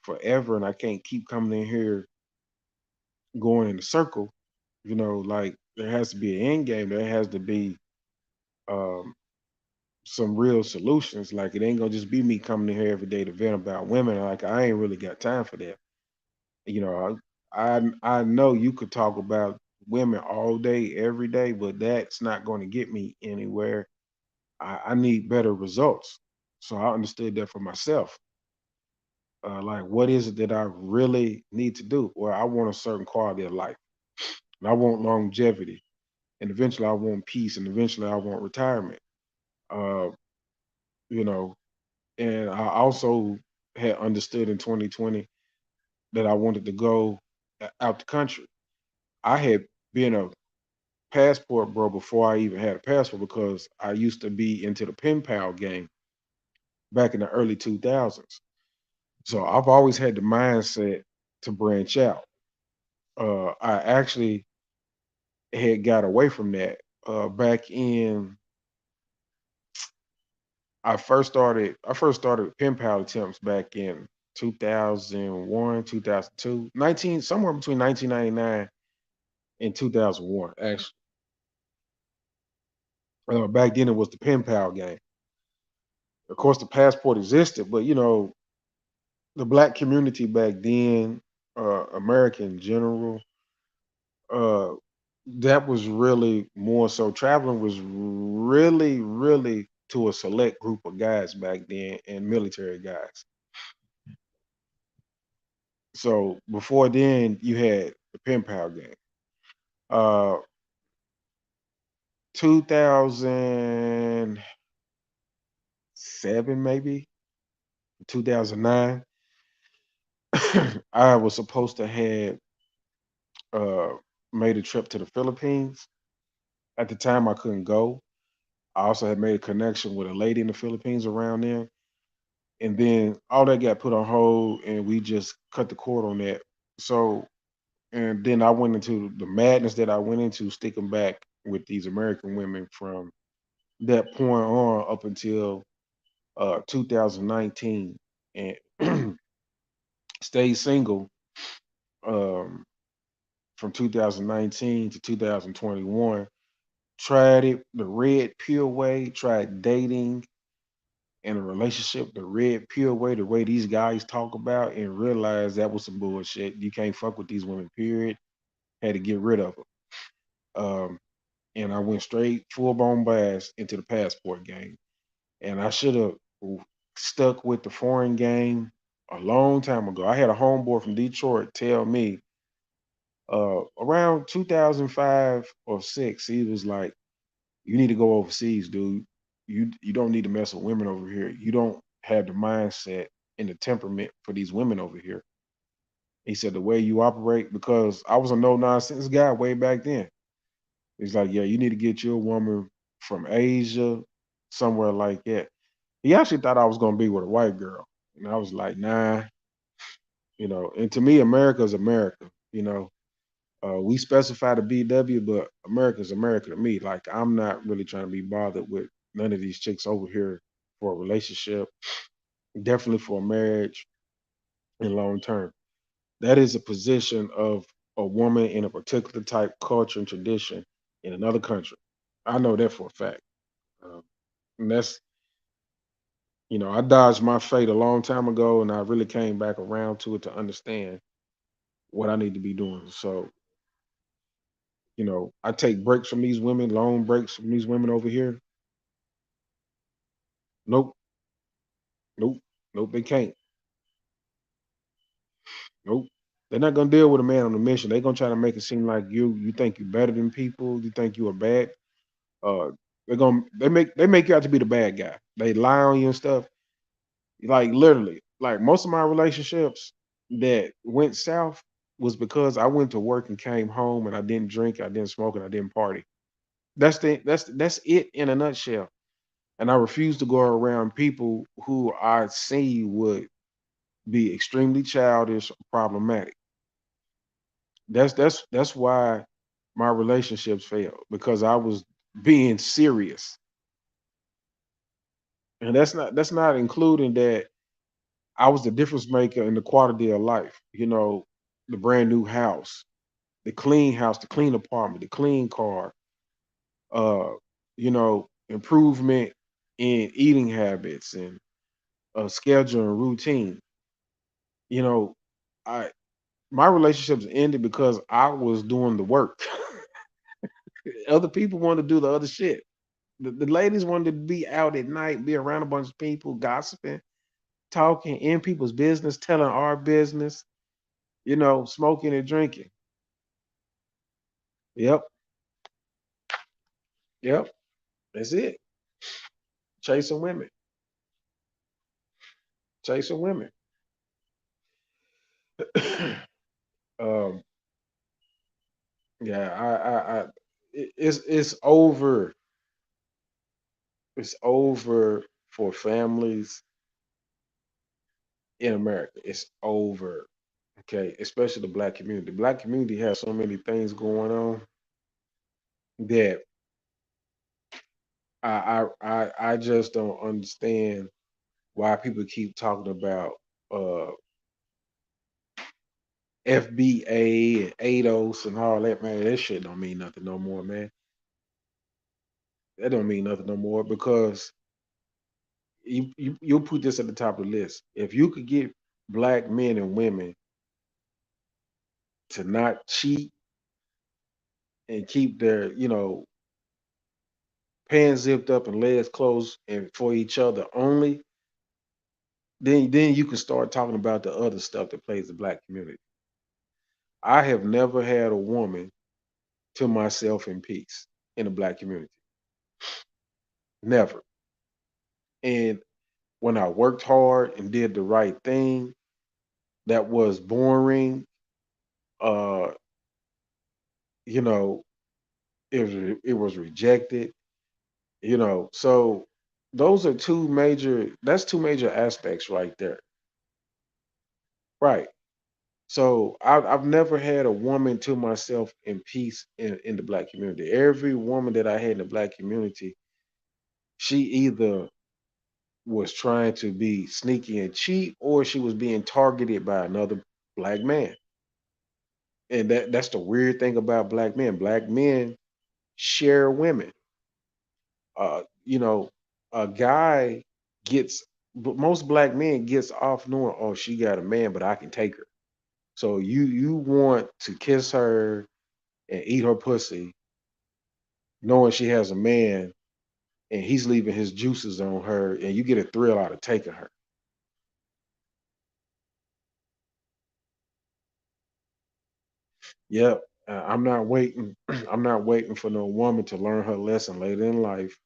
Speaker 1: forever, and I can't keep coming in here going in a circle. Like there has to be an end game. There has to be um, some real solutions. Like it ain't gonna just be me coming in here every day to vent about women. Like I ain't really got time for that. You know, I know you could talk about women all day, every day, but that's not going to get me anywhere. I need better results. So I understood that for myself. Like, what is it that I really need to do? Well, I want a certain quality of life, and I want longevity, and eventually I want peace, and eventually I want retirement. Uh, you know, and I also had understood in 2020 that I wanted to go out the country. I had been a passport bro before I even had a passport because I used to be into the pen pal game back in the early 2000s. So I've always had the mindset to branch out. I actually had got away from that back in. I first started pen pal attempts back in 2001, 2002, 19 somewhere between 1999 and 2001. Actually, back then it was the pen pal game. Of course, the passport existed, but the black community back then, America in general, uh, that was really more so. Traveling was really, really to a select group of guys back then, and military guys. So before then, you had the pen pal game. Uh, 2007, maybe 2009. I was supposed to have uh, made a trip to the Philippines. At the time, I couldn't go. I also had made a connection with a lady in the Philippines around there, and then all that got put on hold, and we just cut the cord on that. So, and then I went into the madness that I went into, sticking back with these American women from that point on up until 2019, and stayed single um, from 2019 to 2021. Tried it the red pure way. Tried dating in a relationship the red pure way, the way these guys talk about, and realized that was some bullshit. You can't fuck with these women. Period. Had to get rid of them. And I went straight full blown blast into the passport game. And I should have stuck with the foreign game a long time ago. I had a homeboy from Detroit tell me around 2005 or six, he was like, "You need to go overseas, dude. You don't need to mess with women over here. You don't have the mindset and the temperament for these women over here." He said the way you operate, because I was a no nonsense guy way back then. He's like, "Yeah, you need to get you a woman from Asia, somewhere like that." He actually thought I was gonna be with a white girl, and I was like, "Nah." And to me, America is America. We specify the BW, but America's America to me. Like, I'm not really trying to be bothered with none of these chicks over here for a relationship, definitely for a marriage and long term. That is a position of a woman in a particular type culture and tradition in another country. I know that for a fact. Um, and I dodged my fate a long time ago, and I really came back around to it to understand what I need to be doing. So, I take breaks from these women, long breaks from these women over here. Nope, nope, nope, they can't. Nope. They're not gonna deal with a man on a mission. They're gonna try to make it seem like you think you're better than people, you think you are bad. Uh they make you out to be the bad guy. They lie on you and stuff. Like, literally, like most of my relationships that went south was because I went to work and came home and I didn't drink, I didn't smoke, and I didn't party. That's it in a nutshell. And I refuse to go around people who I see would be extremely childish, problematic. That's why my relationships failed, because I was being serious. And that's not including that I was the difference maker in the quality of life. The brand new house, the clean apartment, the clean car, uh, improvement in eating habits and schedule and routine. You know, I my relationships ended because I was doing the work. Other people wanted to do the other shit. The ladies wanted to be out at night, be around a bunch of people, gossiping, talking in people's business, telling our business, smoking and drinking. Yep, yep, that's it. Chasing women, chasing women. um, yeah, it's over. It's over for families in America. It's over. Okay, especially the black community. The black community has so many things going on that I just don't understand why people keep talking about uh FBA and ADOS and all that, man. That shit don't mean nothing no more, man. That don't mean nothing no more, because you'll put this at the top of the list. If you could get black men and women to not cheat and keep their, pants zipped up and legs closed and for each other only, then you can start talking about the other stuff that plays the black community. I have never had a woman to myself in peace in the black community. Never. And when I worked hard and did the right thing, that was boring. Uh, you know, it was rejected. So those are two major. That's two major aspects right there. Right. So I've never had a woman to myself in peace in the black community. Every woman that I had in the black community, she either was trying to be sneaky and cheat, or she was being targeted by another black man. And that's the weird thing about black men. Black men share women. You know, a guy gets, but most black men gets off knowing, oh, she got a man, but I can take her. So you want to kiss her and eat her pussy, knowing she has a man and he's leaving his juices on her, and you get a thrill out of taking her. Yep. I'm not waiting. I'm not waiting for no woman to learn her lesson later in life.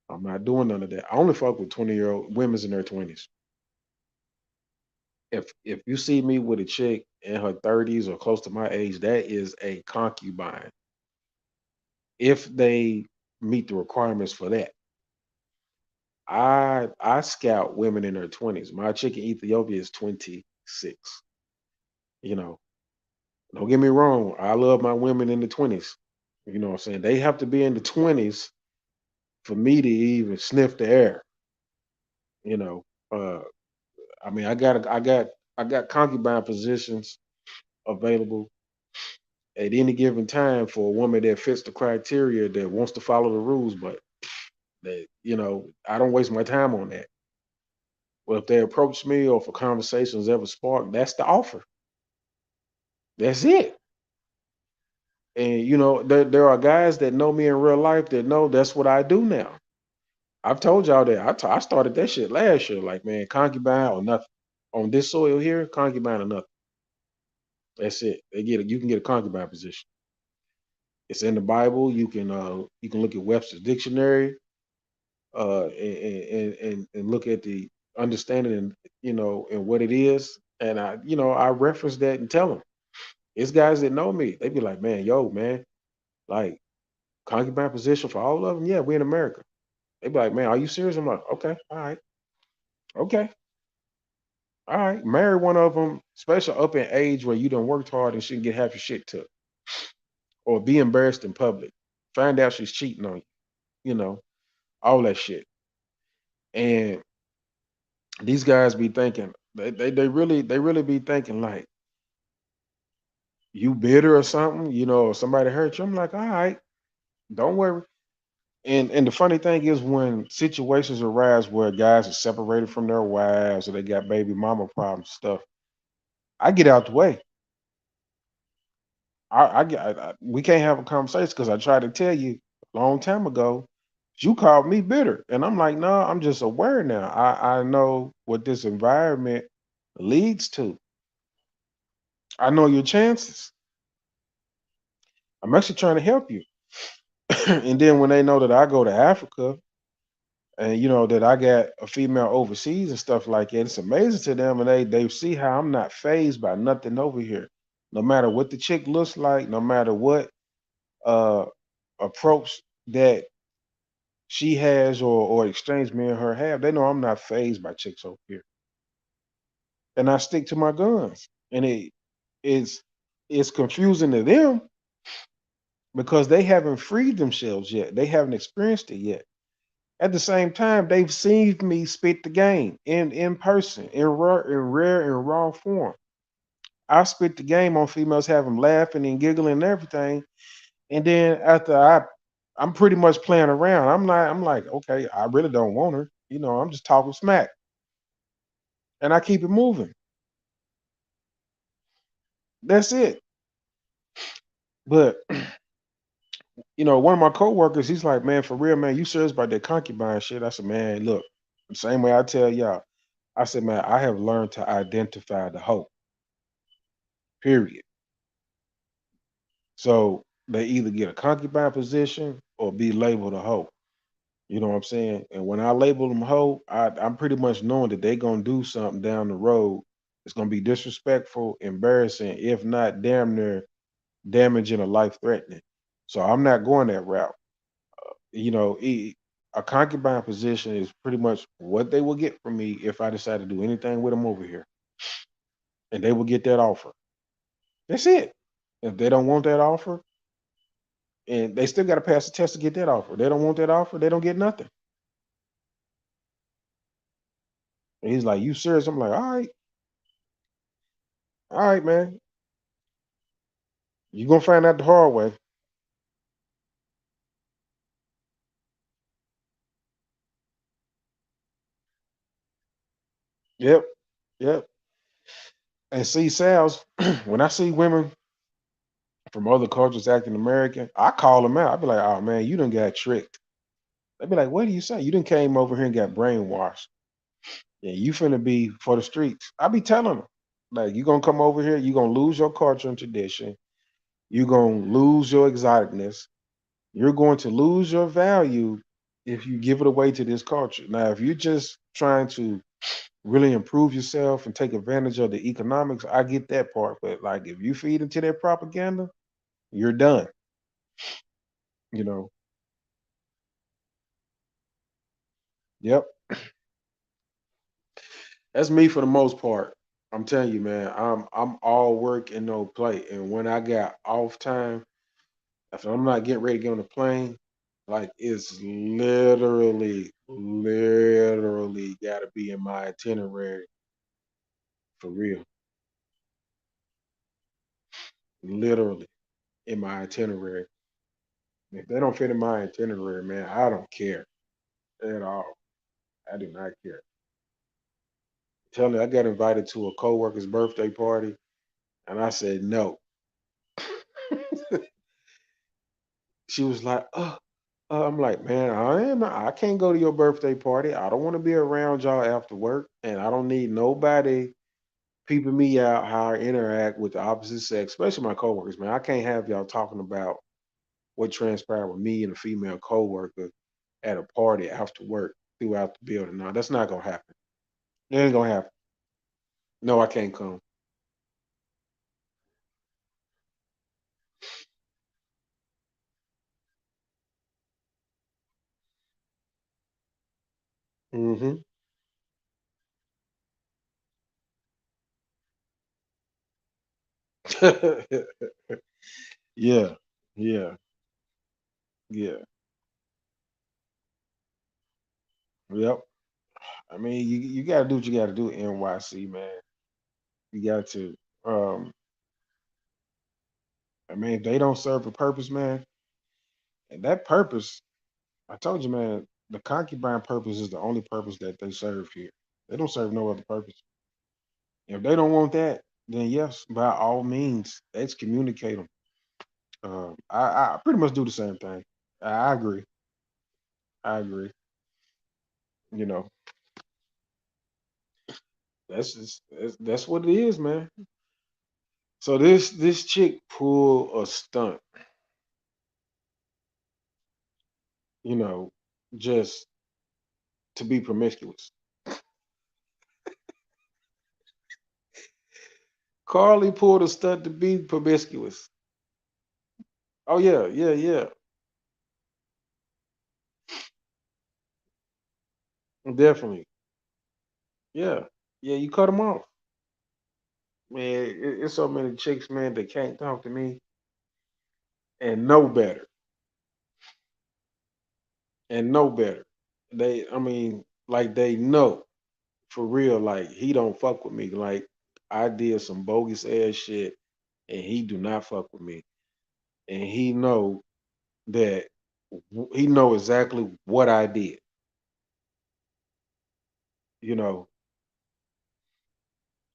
Speaker 1: I'm not doing none of that. I only fuck with 20-year-old women's in their 20s. If you see me with a chick in her 30s or close to my age, that is a concubine. If they meet the requirements for that. I scout women in their 20s. My chick in Ethiopia is 26. You know, don't get me wrong. I love my women in the 20s. You know what I'm saying? They have to be in the 20s for me to even sniff the air. You know, uh, I mean, I got concubine positions available at any given time for a woman that fits the criteria that wants to follow the rules, but I don't waste my time on that. Well, if they approach me or if a conversation's ever sparked, that's the offer. That's it. And there are guys that know me in real life that know that's what I do now. I've told y'all that I started that shit last year. Like, man, concubine or nothing. On this soil here, concubine or nothing. That's it. You can get a concubine position. It's in the Bible. You can look at Webster's dictionary, and look at the understanding, and and what it is. And I reference that and tell them. It's guys that know me. They be like, man, yo, man, like concubine position for all of them. Yeah, we in America. They be like, man, are you serious? I'm like, okay, all right, okay, all right. Marry one of them, especially up in age where you done worked hard and shouldn't get half your shit took, or be embarrassed in public. Find out she's cheating on you. You know, all that shit. And these guys be thinking they really be thinking like you bitter or something. Or somebody hurt you. I'm like, all right, don't worry. And the funny thing is when situations arise where guys are separated from their wives or they got baby mama problems stuff, I get out the way. We can't have a conversation because I tried to tell you a long time ago. You called me bitter, and I'm like, no, I'm just aware now. I know what this environment leads to. I know your chances. I'm actually trying to help you. And then when they know that I go to Africa and that I got a female overseas and stuff like that, it's amazing to them, and they see how I'm not phased by nothing over here. No matter what the chick looks like, no matter what uh approach that she has or exchange me and her have, they know I'm not phased by chicks over here. And I stick to my guns. And it's it's confusing to them because they haven't freed themselves yet. They haven't experienced it yet. At the same time, they've seen me spit the game in person, in rare and raw form. I spit the game on females, have them laughing and giggling and everything. And then after I'm pretty much playing around. I'm like, okay, I really don't want her. I'm just talking smack. And I keep it moving. That's it. But one of my coworkers, he's like, man, for real, man, you serious about that concubine shit? I said, man, look, the same way I tell y'all. I said, man, I have learned to identify the hoe. Period. So they either get a concubine position or be labeled a hoe. You know what I'm saying? And when I label them hoe, I'm pretty much knowing that they're gonna do something down the road. It's gonna be disrespectful, embarrassing, if not damn near damaging or life threatening. So I'm not going that route. You know, a concubine position is pretty much what they will get from me if I decide to do anything with them over here, and they will get that offer. That's it. If they don't want that offer, and they still got to pass the test to get that offer. They don't want that offer, they don't get nothing. And he's like, "You serious?" I'm like, all right, man. You gonna find out the hard way." Yep, yep. And see, Sal's, when I see women from other cultures acting American, I call them out. I be like, "Oh man, you done got tricked." They be like, "What do you say? You done came over here and got brainwashed. Yeah, you finna be for the streets." I be telling them, like, you gonna come over here, you gonna lose your culture and tradition. You gonna lose your exoticness. You're going to lose your value if you give it away to this culture. Now, if you're just trying to really improve yourself and take advantage of the economics, I get that part. But like, if you feed into their propaganda, you're done. You know. Yep. That's me for the most part. I'm telling you, man. I'm all work and no play. And when I got off time, if I'm not getting ready to get on the plane, like it's literally got to be in my itinerary for real. Literally in my itinerary. If they don't fit in my itinerary, man, I don't care at all. I do not care. Tell me, I got invited to a coworker's birthday party, and I said no. She was like, "Oh," I'm like, "Man, I can't go to your birthday party. I don't want to be around y'all after work, and I don't need nobody peeping me out how I interact with the opposite sex, especially my coworkers. Man, I can't have y'all talking about what transpired with me and a female coworker at a party after work throughout the building. No, that's not gonna happen. It ain't gonna happen. No, I can't come." Hmm. Yeah, yeah, yeah, yep. I mean, you got to do what you got to do, NYC, man. You got to. Um, I mean, if they don't serve a purpose, man, and that purpose, I told you, man, the concubine purpose is the only purpose that they serve here. They don't serve no other purpose. If they don't want that, then yes, by all means, excommunicate them. I pretty much do the same thing. I agree. I agree. You know, that's what it is, man. So this chick pulled a stunt, you know, just to be promiscuous. Carlee pulled a stunt to be promiscuous. Oh yeah, yeah, yeah, definitely. Yeah, yeah. You cut them off, man. It's so many chicks, man, that can't talk to me and know better and know better. I mean, like they know for real. Like he don't fuck with me. Like I did some bogus ass shit, and he do not fuck with me, and he know that he know exactly what I did. You know,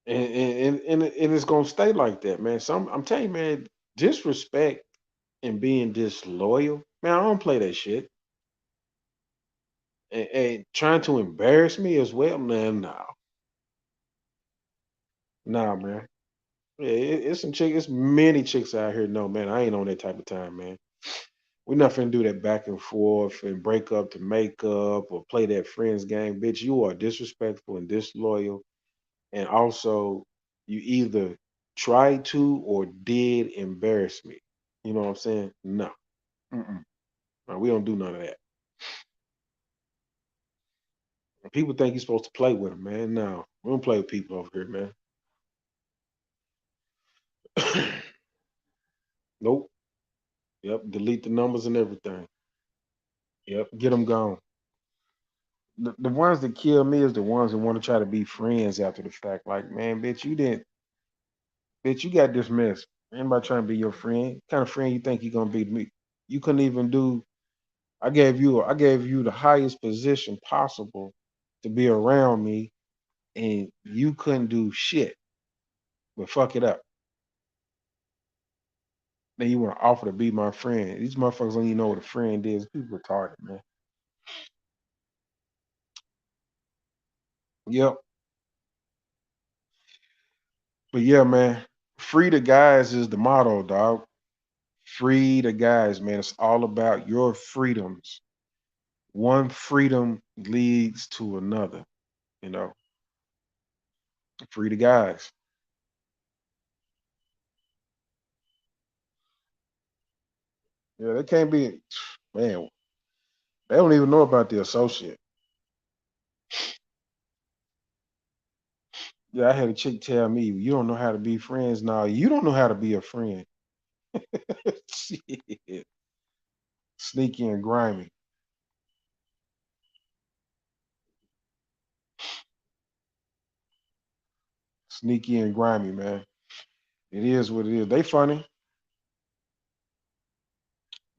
Speaker 1: and it's gonna stay like that, man. Some I'm telling you, man, disrespect and being disloyal, man. I don't play that shit. And trying to embarrass me as well, man. No, Nah, man. Yeah, it's some chick. It's many chicks out here. No, man, I ain't on that type of time, man. We're not finna do that back and forth and break up to make up or play that friends game, bitch. You are disrespectful and disloyal, and also you either tried to or did embarrass me. You know what I'm saying? No, mm-mm. No, we don't do none of that. And people think you're supposed to play with them, man. No, we don't play with people over here, man. Nope. Yep. Delete the numbers and everything. Yep. Get them gone. The ones that kill me is the ones that want to try to be friends after the fact. Like, man, bitch, you didn't, bitch, you got dismissed. Anybody trying to be your friend? What kind of friend you think you're gonna be to me? You couldn't even do. I gave you the highest position possible to be around me, and you couldn't do shit. But fuck it up. Then you want to offer to be my friend. These motherfuckers don't even know what a friend is. People retarded, man. Yep. But yeah, man. Free the guys is the motto, dog. Free the guys, man. It's all about your freedoms. One freedom leads to another. You know, free the guys. Yeah, they can't be, man. They don't even know about the associate. Yeah, I had a chick tell me, "You don't know how to be friends." Now you don't know how to be a friend. Shit. Sneaky and grimy. Sneaky and grimy, man. It is what it is. They funny.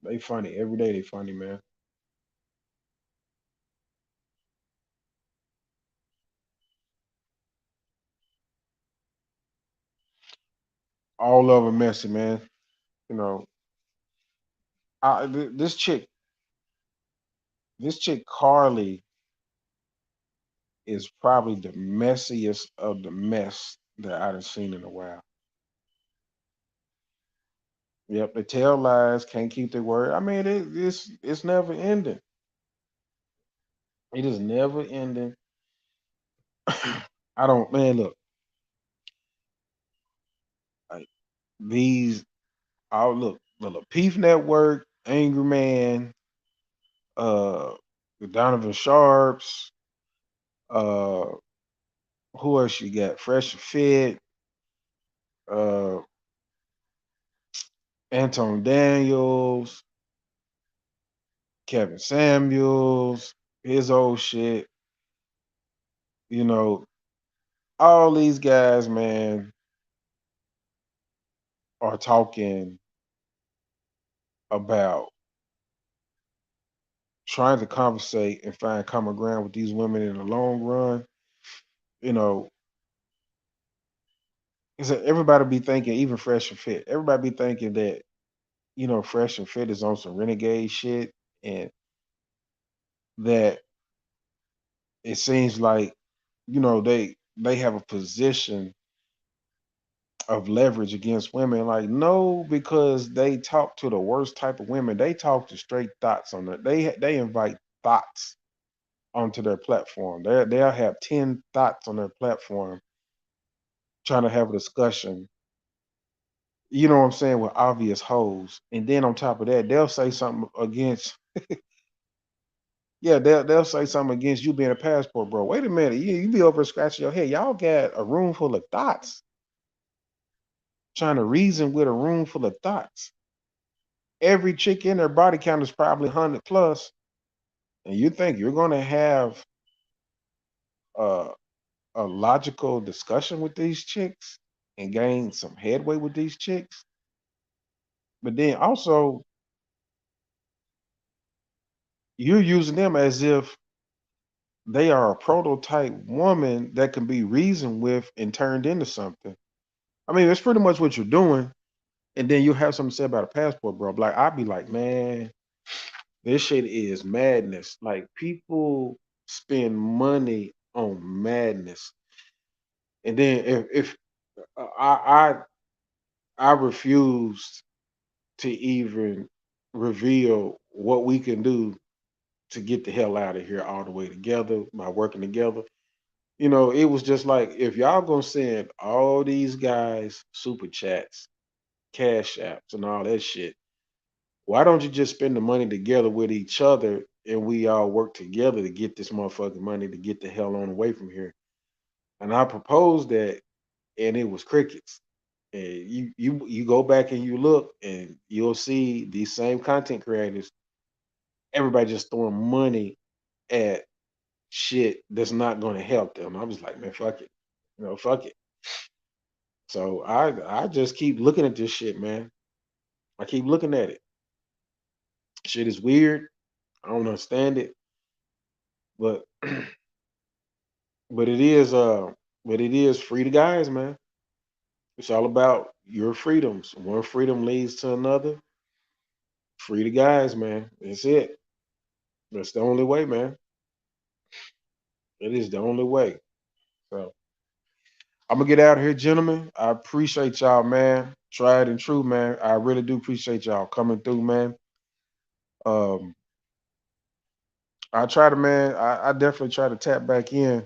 Speaker 1: They funny every day. They funny, man. All of them messy, man. You know, this chick Carlee is probably the messiest of the mess that I've seen in a while. Yep, they tell lies, can't keep their word. I mean, it's never ending. It is never ending. I don't, man. Look, like these. I'll look. The Peace Network, Angry Man, uh, the Donovan Sharps. Uh, who else you got? Fresh and Fit. Uh, Anton Daniels, Kevin Samuels, his old shit. You know, all these guys, man, are talking about trying to conversate and find common ground with these women in the long run. You know, is that everybody be thinking, even Fresh and Fit, everybody be thinking that, Fresh and Fit is on some renegade shit, and that it seems like, they have a position of leverage against women. Like, no, because they talk to the worst type of women. They talk to straight thoughts on it. They invite thoughts onto their platform. They'll have 10 thoughts on their platform trying to have a discussion, you know what I'm saying, with obvious hoes. And then on top of that, they'll say something against, yeah, they'll say something against you being a passport, bro. Wait a minute. You be over scratching your head. Y'all got a room full of thoughts, trying to reason with a room full of thoughts. Every chick in their body count is probably 100 plus. And you think you're going to have uh, a logical discussion with these chicks and gain some headway with these chicks? But then also, you're using them as if they are a prototype woman that can be reasoned with and turned into something. I mean, it's pretty much what you're doing. And then you have something to say about a passport, bro. Like, I'd be like, man, this shit is madness. Like, people spend money on madness. And then if I I refused to even reveal what we can do to get the hell out of here all the way together by working together. It was just like, if y'all gonna send all these guys super chats, cash apps, and all that shit, why don't you just spend the money together with each other and we all work together to get this motherfucking money to get the hell on away from here? And I proposed that, and it was crickets. And you go back and you look, and you'll see these same content creators, everybody just throwing money at shit that's not going to help them. I was like, man, fuck it, fuck it. So I just keep looking at this shit, man. I keep looking at it. Shit is weird. I don't understand it, but but it is but it is free to guys, man. It's all about your freedoms. One freedom leads to another. Free to guys, man. That's it. That's the only way, man. It is the only way. So I'm gonna get out of here, gentlemen. I appreciate y'all, man. Tried and true, man. I really do appreciate y'all coming through, man. Um, I try to, man. I definitely try to tap back in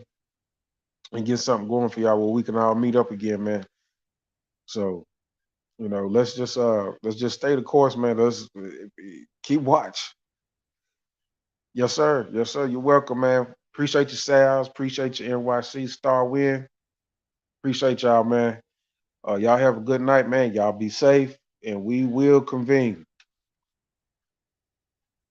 Speaker 1: and get something going for y'all where we can all meet up again, man. So let's just stay the course, man. Let's keep watch. Yes, sir. Yes, sir. You're welcome, man. Appreciate your sales. Appreciate your NYC star win. Appreciate y'all, man. Y'all have a good night, man. Y'all be safe, and we will convene.